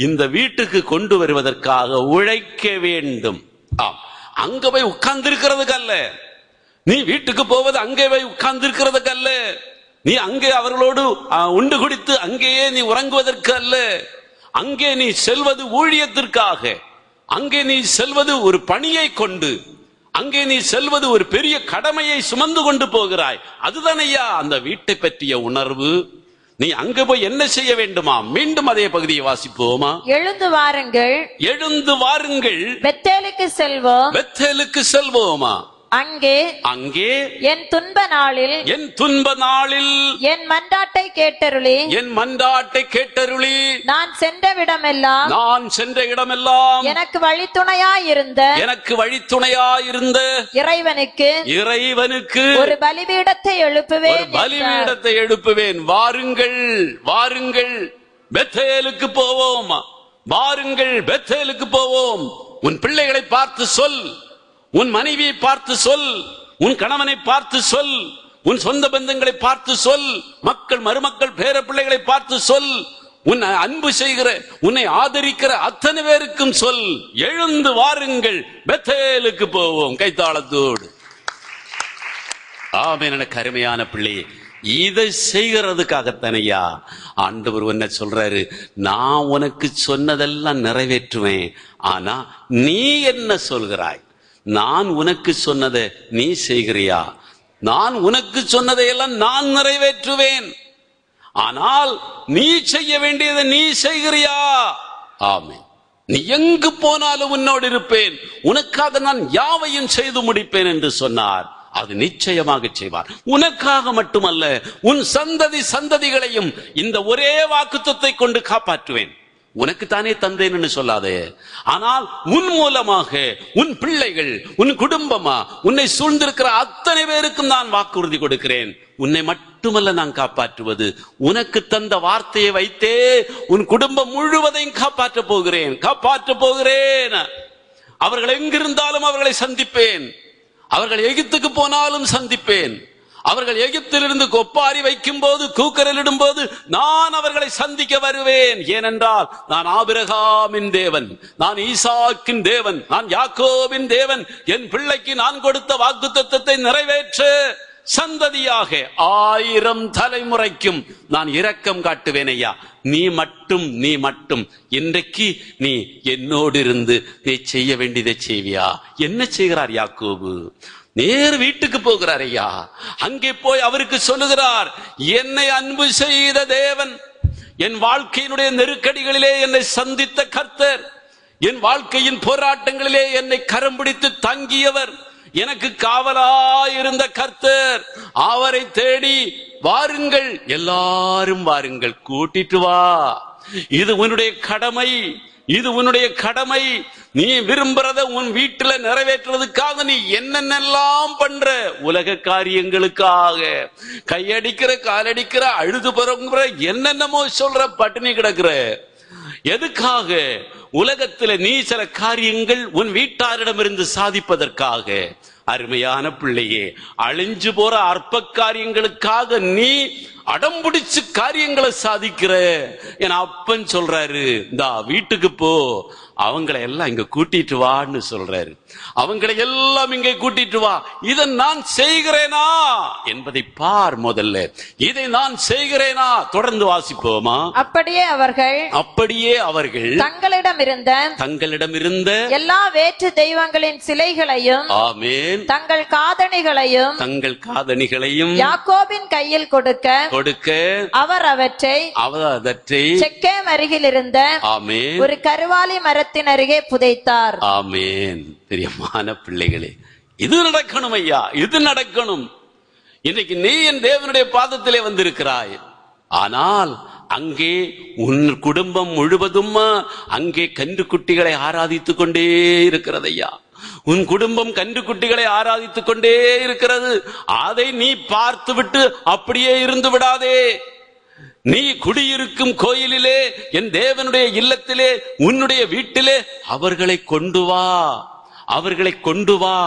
இந்த வீட்டுக்கு கொண்டு வருவதற்காக உழைக்க வேண்டும். ஆம், அங்க போய் உட்கார்ந்து இருக்கிறதுக்கு அல்ல. நீ வீட்டுக்கு போவது அங்கே போய் உட்கார்ந்து இருக்கிறதுக்கு அல்ல. நீ அங்கே அவர்களோடு உண்டு குடித்து அங்கேயே நீ உறங்குவதற்கு அல்ல. அங்கே நீ செல்வது ஊழியத்திற்காக. அங்கே நீ செல்வது ஒரு பணியை கொண்டு. அங்கே நீ செல்வது ஒரு பெரிய கடமையை சுமந்து கொண்டு போகிறாய். அதுதான் ஐயா அந்த வீட்டை பற்றிய உணர்வு. நீ அங்க போய் என்ன செய்ய வேண்டுமா? மீண்டும் அதே பகுதியை வாசிப்போமா? எழுந்து வாருங்கள், எழுந்து வாருங்கள், பெத்தேலுக்கு செல்வோம், பெத்தேலுக்கு செல்வோமா? அங்கே அங்கே என் துன்ப நாளில் என் மன்றாட்டை கேட்டருளி நான் சென்ற இடமெல்லாம் எனக்கு வழித்துணையாயிருந்த இறைவனுக்கு ஒரு பலிபீடத்தை எழுப்புவேன். வாருங்கள், வாருங்கள், பெத்தேலுக்கு போவோம். வாருங்கள், பெத்தேலுக்கு போவோம். உன் பிள்ளைகளை பார்த்து சொல், உன் மனைவியை பார்த்து சொல், உன் கணவனை பார்த்து சொல், உன் சொந்த பந்தங்களை பார்த்து சொல், மக்கள் மருமக்கள் பேர பிள்ளைகளை பார்த்து சொல், உன்னை அன்பு செய்கிற உன்னை ஆதரிக்கிற அத்தனை பேருக்கும் சொல். எழுந்து வாருங்கள், பெத்தேலுக்கு போவோம். கைத்தாளத்தோடு. ஆமென். எனக்கு அருமையான பிள்ளையே, இதை செய்கிறதுக்காகத்தானையா ஆண்டவர் என்ன சொல்றாரு? நான் உனக்கு சொன்னதெல்லாம் நிறைவேற்றுவேன். ஆனா நீ என்ன சொல்கிறாய்? நான் உனக்கு சொன்னதை நீ செய்கிறியா? நான் உனக்கு சொன்னதையெல்லாம் நான் நிறைவேற்றுவேன். ஆனால் நீ செய்ய வேண்டியதை நீ செய்கிறியா? ஆமென். நீ எங்கு போனாலும் உன்னோடு இருப்பேன், உனக்காக நான் யாவையும் செய்து முடிப்பேன் என்று சொன்னார். அது நிச்சயமாக செய்வார். உனக்காக மட்டுமல்ல, உன் சந்ததி சந்ததிகளையும் இந்த ஒரே வாக்குத்தத்தை கொண்டு காப்பாற்றுவேன். உனக்கு தானே தந்தேன்னு சொல்லாதே, ஆனால் உன் மூலமாக உன் பிள்ளைகள், உன் குடும்பமா, உன்னை சூழ்ந்திருக்கிற அத்தனை பேருக்கும் நான் வாக்குறுதி கொடுக்கிறேன். உன்னை மட்டுமல்ல நான் காப்பாற்றுவது, உனக்கு தந்த வார்த்தையை வைத்தே உன் குடும்பம் முழுவதையும் காப்பாற்றப் போகிறேன். அவர்கள் எங்கிருந்தாலும் அவர்களை சந்திப்பேன். அவர்கள் எகிப்துக்கு போனாலும் சந்திப்பேன். அவர்கள் எகிப்திலிருந்து கொப்பாரி வைக்கும் போது, கூக்கரலிடும் போது நான் அவர்களை சந்திக்க வருவேன். ஏனென்றால் நான் ஆபிரகாமின் தேவன், நான் ஈசாக்கின் தேவன், நான் யாக்கோபின் தேவன். என் பிள்ளைக்கு நான் கொடுத்த வாக்குத்தத்தத்தை நிறைவேற்ற சந்ததியாக 1000 தலைமுறைக்கும் நான் இரக்கம் காட்டுவேன். ஐயா, நீ மட்டும் இன்றைக்கு நீ என்னோடு இருந்து நீ செய்ய வேண்டியதை செய்வியா? என்ன செய்கிறார் யாக்கோபு? நேர் வீட்டுக்கு போகிறார். ஐயா, அங்கே போய் அவருக்கு சொல்லுகிறார், என்னை அன்பு செய்த தேவன், என் வாழ்க்கையினுடைய நெருக்கடிகளிலே என்னை சந்தித்த கர்த்தர், என் வாழ்க்கையின் போராட்டங்களிலே என்னை கரம் பிடித்து தங்கியவர், எனக்கு காவலாயிருந்த கர்த்தர், அவரை தேடி வாருங்கள், எல்லாரும் வாருங்கள், கூட்டிட்டு வா. இது உன்னுடைய கடமை, இது உன்னுடைய கடமை. நீ விரும்புறத உன் வீட்டுல நிறைவேற்றுறதுக்காக நீ என்னென்னலாம் பண்ற, உலக காரியங்களுக்காக கையடிக்கிற, காலடிக்கிற, அழுது புறங்குற, என்னென்னமோ சொல்ற, பட்டினி கிடக்குற, எதுக்காக? உலகத்துல நீ சில காரியங்கள் உன் வீட்டாரிடமிருந்து சாதிப்பதற்காக. அருமையான பிள்ளையே, அழிஞ்சு போற அற்ப காரியங்களுக்காக நீ அடம்பிடிச்சு காரியங்களை சாதிக்கிற. என் அப்பன் சொல்றாரு, இந்தா வீட்டுக்கு போ, அவங்களை எல்லாம் இங்க கூட்டிட்டு வான்னு சொல்றாரு. அவங்களை எல்லாம் இங்கே கூட்டிட்டு வா. இதை நான் செய்கிறேனா என்பதை பார். முதல்ல இதை நான் செய்கிறேனா? தொடர்ந்து வாசிப்போமா? அப்படியே அவர்கள் தங்களிடம் இருந்த எல்லா வேற்று தெய்வங்களின் சிலைகளையும், ஆமென், தங்கள் காதணிகளையும் யாக்கோபின் கையில் கொடுக்க அவர் அவற்றை செக்கேம் அருகில் இருந்த, ஆமென், ஒரு கருவாலி மரத்தின் அருகே புதைத்தார். ஆமென். பிரியமான பிள்ளைகளே, இது நடக்கணும் ஐயா, இது நடக்கணும். இன்னைக்கு நீ என் தேவனுடைய பாதத்திலே வந்திருக்கிறாய். ஆனால் அங்கே உன் குடும்பம் முழுவதும் அங்கே கன்றுக்குட்டிகளை ஆராதித்துக் கொண்டே இருக்கிறது ஐயா. உன் குடும்பம் கன்றுக்குட்டிகளை ஆராதித்துக் கொண்டே இருக்கிறது. அதை நீ பார்த்து விட்டு அப்படியே இருந்து விடாதே. நீ குடியிருக்கும் கோயிலிலே, என் தேவனுடைய இல்லத்திலே, உன்னுடைய வீட்டிலே அவர்களை கொண்டு வா. அவர்களை கொண்டு வா,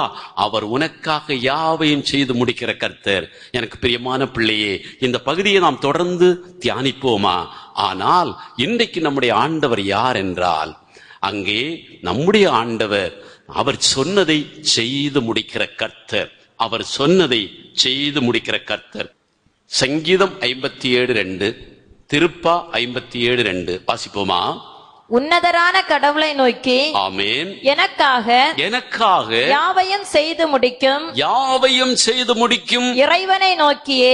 அவர் உனக்காக யாவையும் செய்து முடிக்கிற கர்த்தர். எனக்கு பிரியமான பிள்ளையே, இந்த பகுதியை நாம் தொடர்ந்து தியானிப்போமா? ஆனால் இன்றைக்கு நம்முடைய ஆண்டவர் யார் என்றால், அங்கே நம்முடைய ஆண்டவர் அவர் சொன்னதை செய்து முடிக்கிற கர்த்தர். அவர் சொன்னதை செய்து முடிக்கிற கர்த்தர். சங்கீதம் 57:2, திருப்பா 57:2 வாசிப்போமா? உன்னதரான கடவுளை நோக்கி, ஆமென், எனக்காக யாவையும் செய்து முடிக்கும் இறைவனை நோக்கியே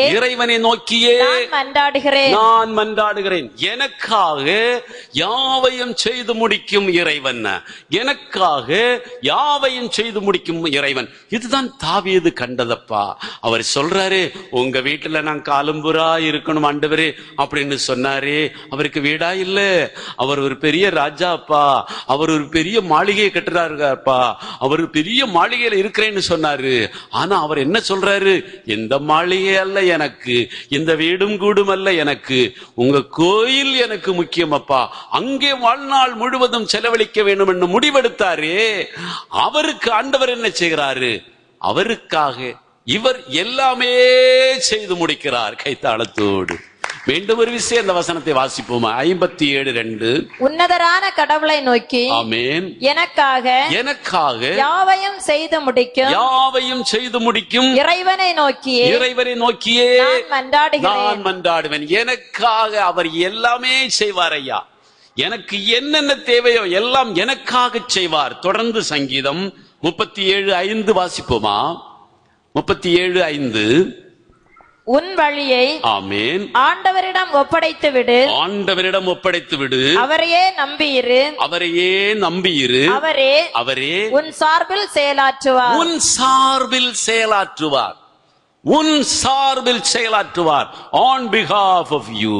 நான் மன்றாடுகிறேன். எனக்காக யாவையும் செய்து முடிக்கும் இறைவன், எனக்காக யாவையும் செய்து முடிக்கும் இறைவன். இதுதான் தாவீது கண்டதப்பா. அவர் சொல்றாரு, உங்க வீட்டுல நான் காலும்புறா இருக்கணும் ஆண்டவரே அப்படின்னு சொன்னாரே. அவருக்கு வீடா இல்ல, அவர் ஒரு பெரிய ராஜாப்பா, அவர் ஒரு பெரிய மாளிகையை கட்டுறாருப்பா, அவர் பெரிய மாளிகையில இருக்கிறேன்னு சொன்னாரு. ஆனா அவர் என்ன சொல்றாரு? இந்த மாளிகை அல்ல எனக்கு, இந்த வீடும் கூடும் அல்ல எனக்கு, உங்க கோயில் எனக்கு முக்கியமப்பா, அங்கே வாழ்நாள் முழுவதும் செலவழிக்க வேண்டும் என்று முடிவெடுத்தாரே. அவருக்கு ஆண்டவர் என்ன செய்கிறாரு? அவருக்காக இவர் எல்லாமே செய்து முடிக்கிறார். கைத்தாளத்தோடு மீண்டும் ஒரு விஷயம், இந்த வசனத்தை வாசிப்போமா? 57:2 உன்னதரான கடவுளை நோக்கி, ஆமென், எனக்காக யாவையும் செய்து முடிக்கும் இறைவனை நோக்கியே நான் மன்றாடுவேன். எனக்காக அவர் எல்லாமே செய்வார் ஐயா. எனக்கு என்னென்ன தேவையோ எல்லாம் எனக்காக செய்வார். தொடர்ந்து சங்கீதம் 37:5 வாசிப்போமா? 37:5 உன் வழியை ஆமென் ஆண்டவரிடம் ஒப்படைத்து விடு, அவரையே நம்பியிரு, அவரே உன் சார்பில் செயலாற்றுவார். on behalf of you.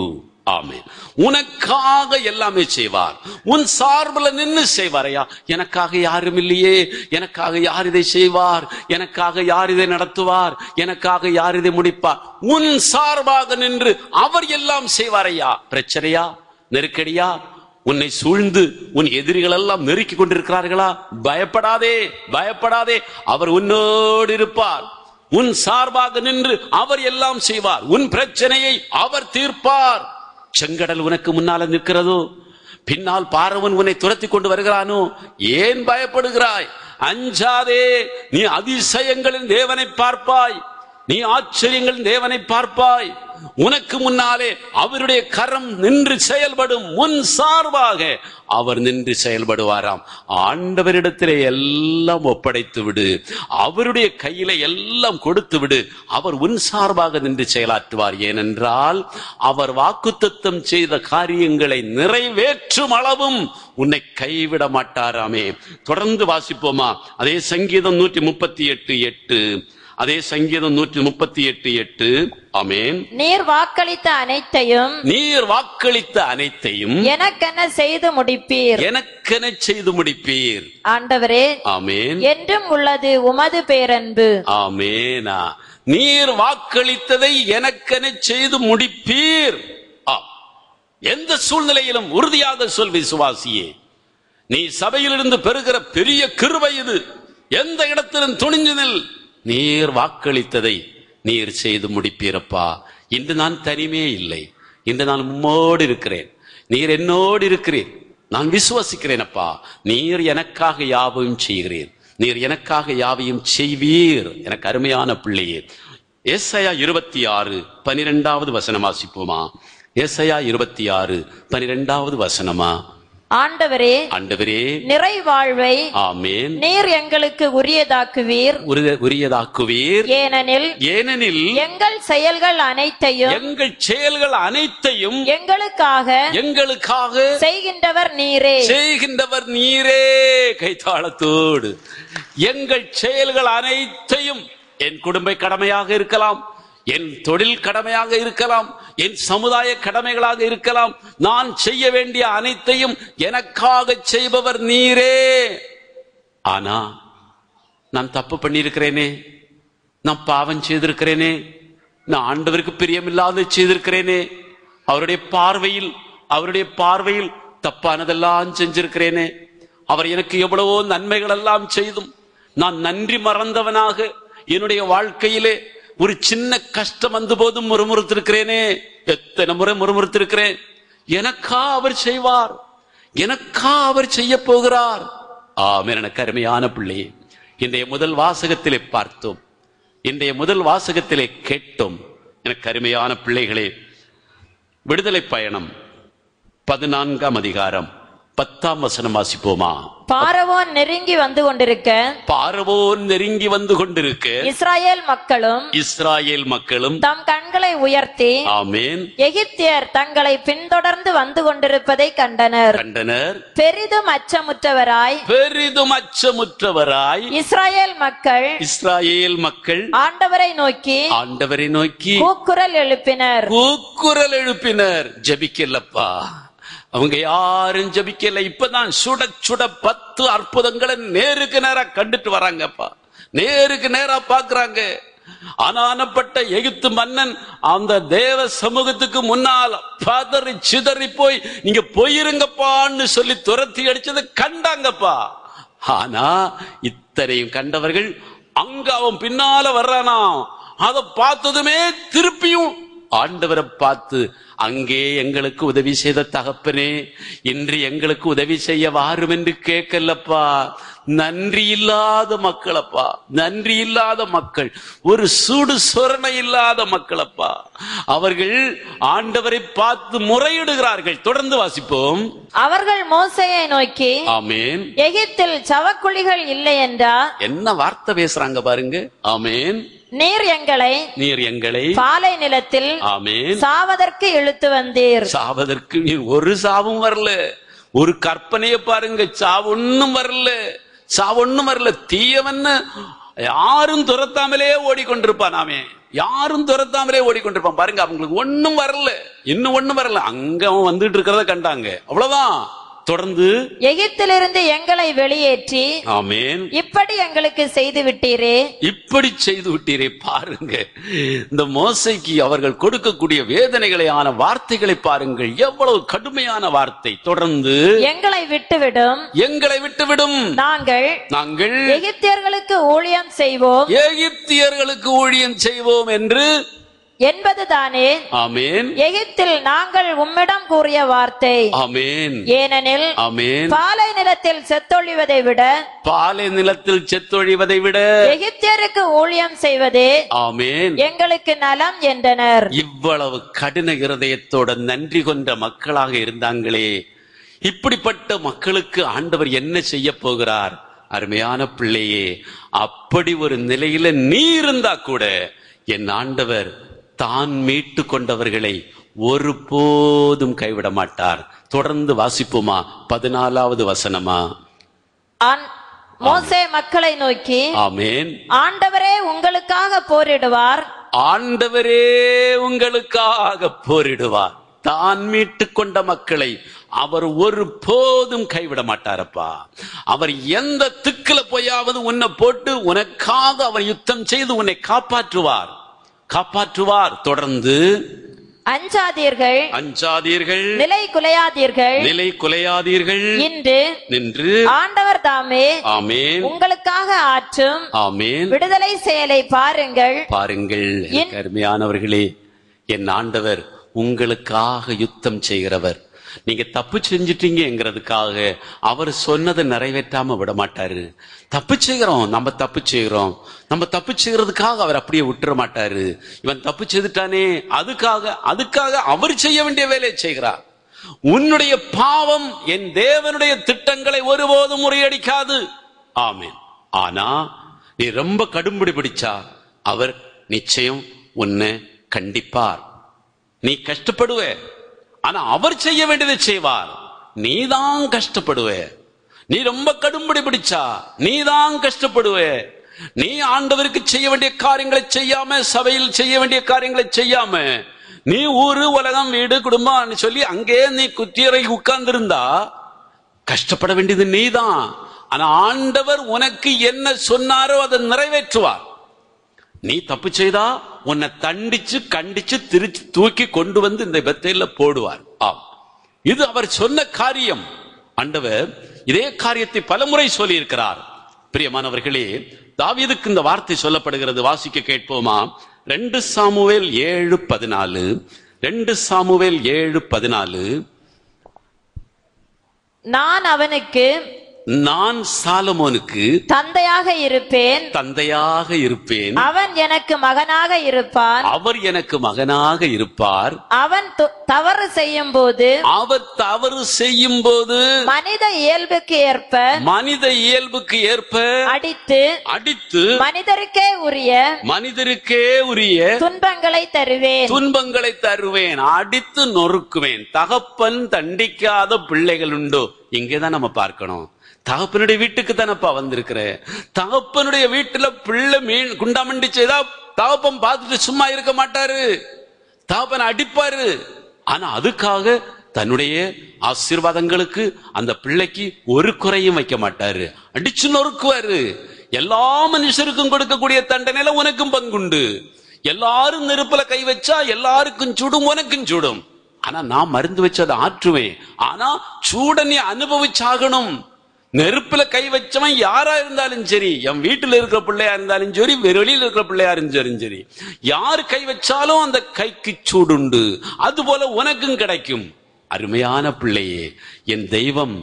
ஆமென். உனக்காக எல்லாமே செய்வார், உன் சார்பில் நின்று செய்வாரையா. எனக்காக யாரும் இல்லையே, எனக்காக யார் இதை செய்வார், எனக்காக யார் இதை நடத்துவார், எனக்காக யார் இதை முடிப்பார்? உன் சார்பாக நின்று அவர் எல்லாம் செய்வாரையா. பிரச்சனையா, நெருக்கடியா, உன்னை சூழ்ந்து உன் எதிரிகள் எல்லாம் நெருக்கி கொண்டிருக்கிறார்களா? பயப்படாதே, அவர் உன்னோடு இருப்பார். உன் சார்பாக நின்று அவர் எல்லாம் செய்வார். உன் பிரச்சனையை அவர் தீர்ப்பார். செங்கடல் உனக்கு முன்னால நிற்கிறதோ, பின்னால் பார்வன் உன்னை துரத்தி கொண்டு வருகிறானோ, ஏன் பயப்படுகிறாய்? அஞ்சாதே, நீ அதிசயங்களின் தேவனை பார்ப்பாய், நீ ஆச்சரியங்களின் தேவனை பார்ப்பாய். உனக்கு முன்னாலே அவருடைய கரம் நின்று செயல்படும். முன் சார்பாக அவர் நின்று செயல்படுவாராம். ஆண்டவரிடத்திலே எல்லாம் ஒப்படைத்து விடு, அவருடைய கையில எல்லாம் கொடுத்து விடு. அவர் உன் சார்பாக நின்று செயலாற்றுவார். ஏனென்றால் அவர் வாக்குத்தத்தம் செய்த காரியங்களை நிறைவேற்றும் அளவும் உன்னை கைவிட மாட்டாராமே. தொடர்ந்து வாசிப்போமா? அதே சங்கீதம் 138:8, அதே சங்கீதம் 138:8. ஆமென். நீர் வாக்களித்த அனைத்தையும் எனக்கென செய்து முடிப்பீர். ஆண்டவரே, ஆமென், என்றும் உள்ளது உமது பேரன்பு. ஆமெனா. நீர் வாக்களித்ததை எனக்கென செய்து முடிப்பீர். எந்த சூழ்நிலையிலும் உறுதியாக சொல் விசுவாசியே, நீ சபையிலிருந்து பெறுகிற பெரிய கிருபை இது. எந்த இடத்திலும் துணிஞ்சு நில். நீர் வாக்களித்ததை நீர் செய்து முடிப்பீரப்பா. இன்று நான் தனிமே இல்லை, இன்று நான் உம்மோடு இருக்கிறேன், நீர் என்னோடு இருக்கிறீர். நான் விசுவாசிக்கிறேன் அப்பா, நீர் எனக்காக யாவையும் செய்கிறீர், நீர் எனக்காக யாவையும் செய்வீர். எனக்கு அருமையான பிள்ளையே, ஏசாயா 26:12 வசனம் வாசிப்போமா? ஏசாயா 26:12 வசனமா? ஆண்டவரே, நிறைவாழ்வை ஆமென் நீர் எங்களுக்கு உரியதாக்குவீர். ஏனெனில் எங்கள் செயல்கள் அனைத்தையும் எங்களுக்காக செய்கின்றவர் நீரே. கைத்தாளத்தோடு எங்கள் செயல்கள் அனைத்தையும், என் குடும்ப கடமையாக இருக்கலாம், என் தொழில் கடமையாக இருக்கலாம், என் சமுதாய கடமைகளாக இருக்கலாம், நான் செய்ய வேண்டிய அனைத்தையும் எனக்காக செய்பவர் நீரே. ஆனா நான் தப்பு பண்ணியிருக்கிறேனே, நான் பாவம் செய்திருக்கிறேனே, நான் ஆண்டவருக்கு பிரியமில்லாத செய்திருக்கிறேனே, அவருடைய பார்வையில் தப்பானதெல்லாம் செஞ்சிருக்கிறேனே, அவர் எனக்கு எவ்வளவோ நன்மைகள் எல்லாம் செய்தும் நான் நன்றி மறந்தவனாக என்னுடைய வாழ்க்கையிலே ஒரு சின்ன கஷ்டம் வந்த போதும் முறுமுறுத்திருக்கிறேனே. எத்தனை முறை முறுமுறுத்திருக்கிறேன். எனக்கா அவர் செய்வார், எனக்கா அவர் செய்ய போகிறார். ஆமென். எனக்கு அருமையான பிள்ளையே, இன்றைய முதல் வாசகத்திலே பார்த்தோம், இன்றைய முதல் வாசகத்திலே கேட்டோம். எனக்கு அருமையான பிள்ளைகளே, விடுதலை பயணம் 14ஆம் அதிகாரம் 10ஆம் வசனம் வாசிப்போமா? பார்வோன் நெருங்கி வந்து கொண்டிருக்க, பார்வோன் நெருங்கி வந்து கொண்டிருக்க இஸ்ராயேல் மக்களும் தம் கண்களை உயர்த்தி, ஆமென், எகிப்தியர் தங்களை பின்தொடர்ந்து வந்து கொண்டிருப்பதை கண்டனர். பெரிதும் அச்சமுற்றவராய் இஸ்ராயேல் மக்கள் ஆண்டவரை நோக்கி கூக்குரல் எழுப்பினர். ஜெபிக்கலப்பா, அவங்க யாரும் ஜபிக்கல. இப்பதான் சுட சுட 10 அற்புதங்களை நேருக்கு நேரா கண்டுட்டு வராங்கப்பா, நேருக்கு நேரா பாக்குறாங்க. அனானப்பட்ட எகிப்து மன்னன் அந்த தேவ சமூகத்துக்கு முன்னால் பதறி சிதறி போய் நீங்க போயிருங்கப்பான்னு சொல்லி துரத்தி அடிச்சதை கண்டாங்கப்பா. ஆனா இத்தனையும் கண்டவர்கள் அங்க அவன் பின்னால வர்றானா, அதை பார்த்ததுமே திருப்பியும் ஆண்டவரை பார்த்து, அங்கே எங்களுக்கு உதவி செய்த தகப்பனே, இன்று எங்களுக்கு உதவி செய்ய வாரும் என்று கேட்கலப்பா. நன்றி இல்லாத மக்களப்பா, நன்றி இல்லாத மக்கள், ஒரு சூடு சொரணை இல்லாத மக்களப்பா. அவர்கள் ஆண்டவரை பார்த்து முறையிடுகிறார்கள். தொடர்ந்து வாசிப்போம். அவர்கள் மோசேயை நோக்கி, ஆமென், எகிப்தில் சவக்குழிகள் இல்லை என்றா? என்ன வார்த்தை பேசுறாங்க பாருங்க. ஆமென், நீர் எங்களை பாலை நிலத்தில், ஆமென், சாவதற்கு இழுத்து வந்தீர். சாவதற்கு நீர் ஒரு சாவும் வரல. ஒரு கற்பனையை பாருங்க, சாவொன்னும் வரல. தீயவன் யாரும் துரத்தாமலே ஓடிக்கொண்டிருப்பான். யாரும் துரத்தாமலே ஓடிக்கொண்டிருப்பான் பாருங்க. அவங்களுக்கு ஒன்னும் வரல, இன்னும் ஒண்ணும் வரல. அங்க அவன் வந்துட்டு இருக்கிறத கண்டாங்க, அவ்வளவுதான். தொடர்ந்து, எகிப்திலிருந்து எங்களை வெளியேற்றி, ஆமென், இப்படி எங்களுக்கு செய்து விட்டீரே. பாருங்க, இந்த மோசைக்கு அவர்கள் கொடுக்கக்கூடிய வேதனைகளையான வார்த்தைகளை பாருங்கள், எவ்வளவு கடுமையான வார்த்தை. தொடர்ந்து, எங்களை விட்டுவிடும், நாங்கள் எகிப்தியர்களுக்கு ஊழியம் செய்வோம் என்று என்பதுதானே, ஆமென், எகிப்தில் நாங்கள் உம்மிடம் கூறிய வார்த்தை. ஆமென். ஏனெனில், ஆமென், பாலை நிலத்தில் செத்தொழிவதை விட எகிப்தியருக்கு ஊழியம் செய்வதே, ஆமென், எங்களுக்கு நலம் என்றனர். இவ்வளவு கடின இருதயத்தோட நன்றி கொண்ட மக்களாக இருந்தாங்களே, இப்படிப்பட்ட மக்களுக்கு ஆண்டவர் என்ன செய்ய போகிறார்? அருமையான பிள்ளையே, அப்படி ஒரு நிலையில நீ இருந்தா கூட என் ஆண்டவர் தான் மீட்டு கொண்டவர்களை ஒருபோதும் கைவிட மாட்டார். தொடர்ந்து வாசிப்போமா? 14வது வசனமா? மோசே மக்களை நோக்கி, ஆமென், ஆண்டவரே உங்களுக்காக போரிடுவார். தான் மீட்டு கொண்ட மக்களை அவர் ஒருபோதும் கைவிட மாட்டாரப்பா. அவர் எந்த திக்குல போயாவது உன்னை போட்டு உனக்காக அவர் யுத்தம் செய்து உன்னை காப்பாற்றுவார். தொடர்ந்து, அஞ்சாதீர்கள், நிலை குலையாதீர்கள், நின்று ஆண்டவர் தாமே, ஆமென், உங்களுக்காக ஆற்றும், ஆமென், விடுதலை செயலை பாருங்கள். அருமையானவர்களே, என் ஆண்டவர் உங்களுக்காக யுத்தம் செய்கிறவர். நீங்க தப்பு செஞ்சிட்டீங்கிறதுக்காக அவர் சொன்னதை நிறைவேற்றாம விட மாட்டாரு. நம்ம தப்பு செய்யறதுக்காக அவர் அப்படியே விட்டுற மாட்டாரு. இவன் தப்பு செய்துட்டானே, அதுக்காக அவர் செய்ய வேண்டிய வேலையை செய்கிறார். உன்னுடைய பாவம் என் தேவனுடைய திட்டங்களை ஒருபோதும் முறியடிக்காது. ஆமென். ஆனா நீ ரொம்ப கடும்பிடி பிடிச்சா அவர் நிச்சயம் உன்னை கண்டிப்பார். நீ கஷ்டப்படுவ, ஆனா அவர் செய்ய வேண்டியதை செய்வார். நீதான் கஷ்டப்படுவ. நீ ரொம்ப கடும்பிடி பிடிச்சா நீதான் கஷ்டப்படுவ. நீ ஆண்டவருக்கு செய்ய வேண்டிய காரியங்களை செய்யாம, சபையில் செய்ய வேண்டிய காரியங்களை செய்யாம, நீ ஊரு உலகம் வீடு குடும்பம் சொல்லி அங்கே நீ குத்தியறை உட்கார்ந்து இருந்தா கஷ்டப்பட வேண்டியது நீதான். ஆனா ஆண்டவர் உனக்கு என்ன சொன்னாரோ அதை நிறைவேற்றுவார். நீ தப்பு செய்தா உன்னை தண்டிச்சு கண்டிச்சு திருச்சி தூக்கி கொண்டு வந்து இந்த பெத்தேல்ல போடுவார். இது அவர் சொன்ன காரியம். ஆண்டவர் இதே காரியத்தை பலமுறை சொல்லி இருக்கிறார். பிரியமானவர்களே, தாவீதுக்கு இந்த வார்த்தை சொல்லப்படுகிறது. வாசிக்க கேட்போமா? 2 சாமுவேல் 7:14. 2 சாமுவேல் 7:14. நான் சாலமோனுக்கு தந்தையாக இருப்பேன், அவன் எனக்கு மகனாக இருப்பான். அவர் எனக்கு மகனாக இருப்பார். அவன் தவறு செய்யும் போது மனித இயல்புக்கு ஏற்ப அடித்து மனிதருக்கே உரிய துன்பங்களை தருவேன், அடித்து நொறுக்குவேன். தகப்பன் தண்டிக்காத பிள்ளைகள் உண்டோ? இங்கேதான் நம்ம பார்க்கணும். தகப்பனுடைய வீட்டுக்கு தானப்பா வந்திருக்கிற. தகப்பனுடைய வீட்டுல பிள்ளை குண்டாமண்டி செய்தா தகப்பன் பார்த்துட்டு சும்மா இருக்க மாட்டாரு, தகப்பன் அடிப்பாரு. ஆனா அதுக்காக தன்னுடைய ஆசீர்வாதங்களுக்கு அந்த பிள்ளைக்கு ஒரு குறையும் வைக்க மாட்டாரு, அடிச்சு நொறுக்குவாரு. எல்லா மனுஷருக்கும் கொடுக்கக்கூடிய தண்டனையில உனக்கும் பங்குண்டு. எல்லாரும் நெருப்புல கை வச்சா எல்லாருக்கும் சுடும், உனக்கும் சுடும். ஆனா நான் மருந்து வச்சு அதை ஆற்றுவேன். ஆனா சூட நீ அனுபவிச்சாகணும். நெருப்புல கை வச்சவன் யாரா இருந்தாலும் சரி, என் வீட்டுல இருக்கிற பிள்ளையா இருந்தாலும் சரி, வெளியில இருக்கிற பிள்ளையா இருந்தாலும் சரி, யாரு கை வச்சாலும் அந்த கைக்கு சூடுண்டு. அது போல உனக்கும் கிடைக்கும். அருமையான பிள்ளையே, என் தெய்வம்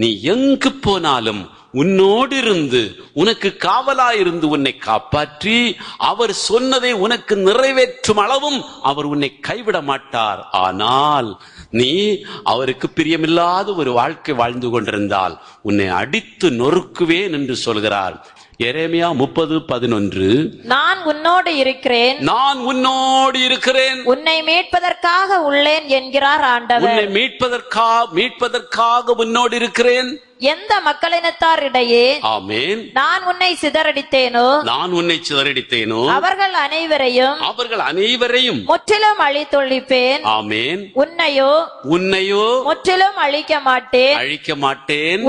நீ எங்கு போனாலும் உன்னோடு இருந்து உனக்கு காவலாயிருந்து உன்னை காப்பாற்றி அவர் சொன்னதை உனக்கு நிறைவேற்றும் அளவும் அவர் உன்னை கைவிட மாட்டார். ஆனால் நீ அவருக்கு பிரியமில்லாத ஒரு வாழ்க்கை வாழ்ந்து கொண்டிருந்தால் உன்னை அடித்து நொறுக்குவேன் என்று சொல்கிறார். எரேமியா 30:11. நான் உன்னோடு இருக்கிறேன், உன்னை மீட்பதற்காக உள்ளேன் என்கிறார் ஆண்டவர். உன்னை மீட்பதற்காக உன்னோடு இருக்கிறேன். எந்த மக்களினத்தாரிடையே ஆமென் நான் உன்னை சிதறடித்தேனோ அவர்கள் அனைவரையும் முற்றிலும் அழித்தொழிப்பேன். ஆமென். உன்னையோ முற்றிலும் அழிக்க மாட்டேன்.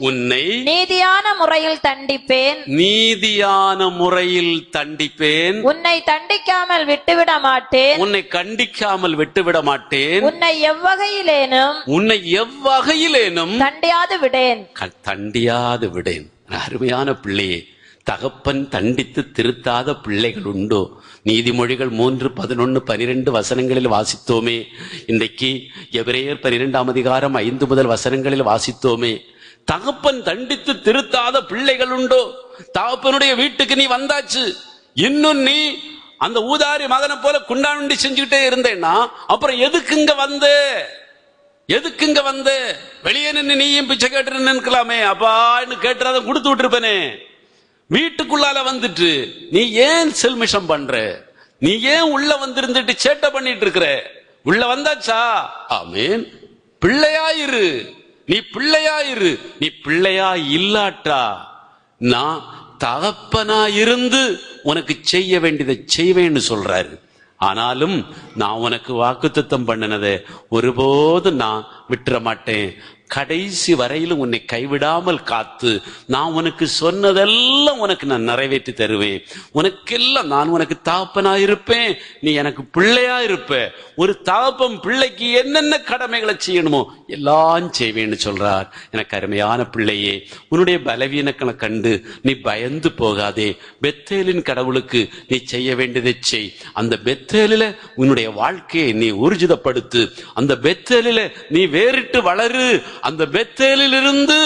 உன்னை நீதியான முறையில் தண்டிப்பேன். உன்னை தண்டிக்காமல் விட்டுவிட மாட்டேன். உன்னை எவ்வகையிலேனும் தண்டியாது விடேன். அருமையான பிள்ளையே, தகப்பன் தண்டித்து திருத்தாத பிள்ளைகள் உண்டோ? நீதிமொழிகள் 3:11-12 வசனங்களில் வாசித்தோமே. இன்றைக்கு எபிரேயர் 12ஆம் அதிகாரம் 5 முதல் வசனங்களில் வாசித்தோமே. தகப்பன் தண்டித்து திருத்தாத பிள்ளைகள் உண்டோ? தகப்பனுடைய வீட்டுக்கு நீ வந்தாச்சு, இன்னும் நீ அந்த ஊதாரி மகனை போல குண்டாண்டி செஞ்சுக்கிட்டே இருந்தேன்னா அப்புறம் எதுக்குங்க வந்த? வெளியே நின்று நீயும் பிச்சை கேட்டு நிற்கலாமே, அப்பான்னு கேட்டு கொடுத்து விட்டுருப்பனே. வீட்டுக்குள்ளால வந்துட்டு நீ ஏன் செல்மிஷம் பண்ற? நீ ஏன் உள்ள வந்திருந்துட்டு சேட்டை பண்ணிட்டு இருக்கிற? உள்ள வந்தாச்சா? ஆமென். பிள்ளையாயிரு. நீ பிள்ளையா இல்லாட்டா நான் தகப்பனா இருந்து உனக்கு செய்ய வேண்டியதை செய்வேன்னு சொல்றாரு. ஆனாலும் நான் உனக்கு வாக்குத்தத்தம் பண்ணினதை ஒருபோதும் நான் விட்டுற மாட்டேன். கடைசி வரையிலும் உன்னை கைவிடாமல் காத்து நான் உனக்கு சொன்னதெல்லாம் உனக்கு நான் நிறைவேற்றி தருவேன். உனக்கெல்லாம் நான் உனக்கு தகப்பனா இருப்பேன், நீ எனக்கு பிள்ளையா இருப்ப. ஒரு தகப்பன் பிள்ளைக்கு என்னென்ன கடமைகளை செய்யணுமோ எல்லாம் செய்வேன்னு சொல்றார். எனக்கு அருமையான பிள்ளையே, உன்னுடைய பலவீனங்களை கண்டு நீ பயந்து போகாதே. பெத்தேலின் கடவுளுக்கு நீ செய்ய வேண்டியதை செய். அந்த பெத்தேலில உன்னுடைய வாழ்க்கையை நீ ஊர்ஜிதப்படுத்து. அந்த பெத்தேலில நீ வேறிட்டு வளரு. அந்த பெத்தேலிலிருந்து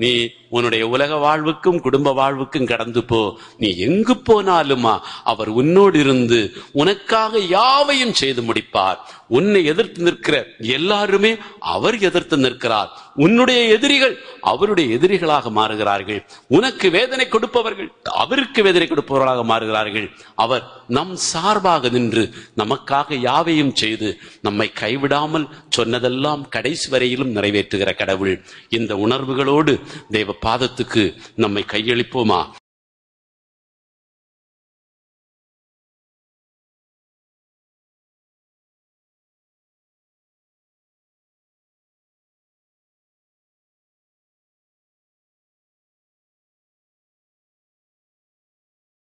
நீ உன்னுடைய உலக வாழ்வுக்கும் குடும்ப வாழ்வுக்கும் கடந்து போ. நீ எங்கு போனாலுமா அவர் உன்னோடு இருந்து உனக்காக யாவையும் செய்து முடிப்பார். உன்னை எதிர்த்து நிற்கிற எல்லாருமே அவர் எதிர்த்து நிற்கிறார். உன்னுடைய எதிரிகள் அவருடைய எதிரிகளாக மாறுகிறார்கள். உனக்கு வேதனை கொடுப்பவர்கள் அவருக்கு வேதனை கொடுப்பவர்களாக மாறுகிறார்கள். அவர் நம் சார்பாக நின்று நமக்காக யாவையும் செய்து நம்மை கைவிடாமல் சொன்னதெல்லாம் கடைசி வரையிலும் நிறைவேற்றுகிற கடவுள். இந்த உணர்வுகளோடு தேவ பாதத்துக்கு நம்மை கையளிப்போமா?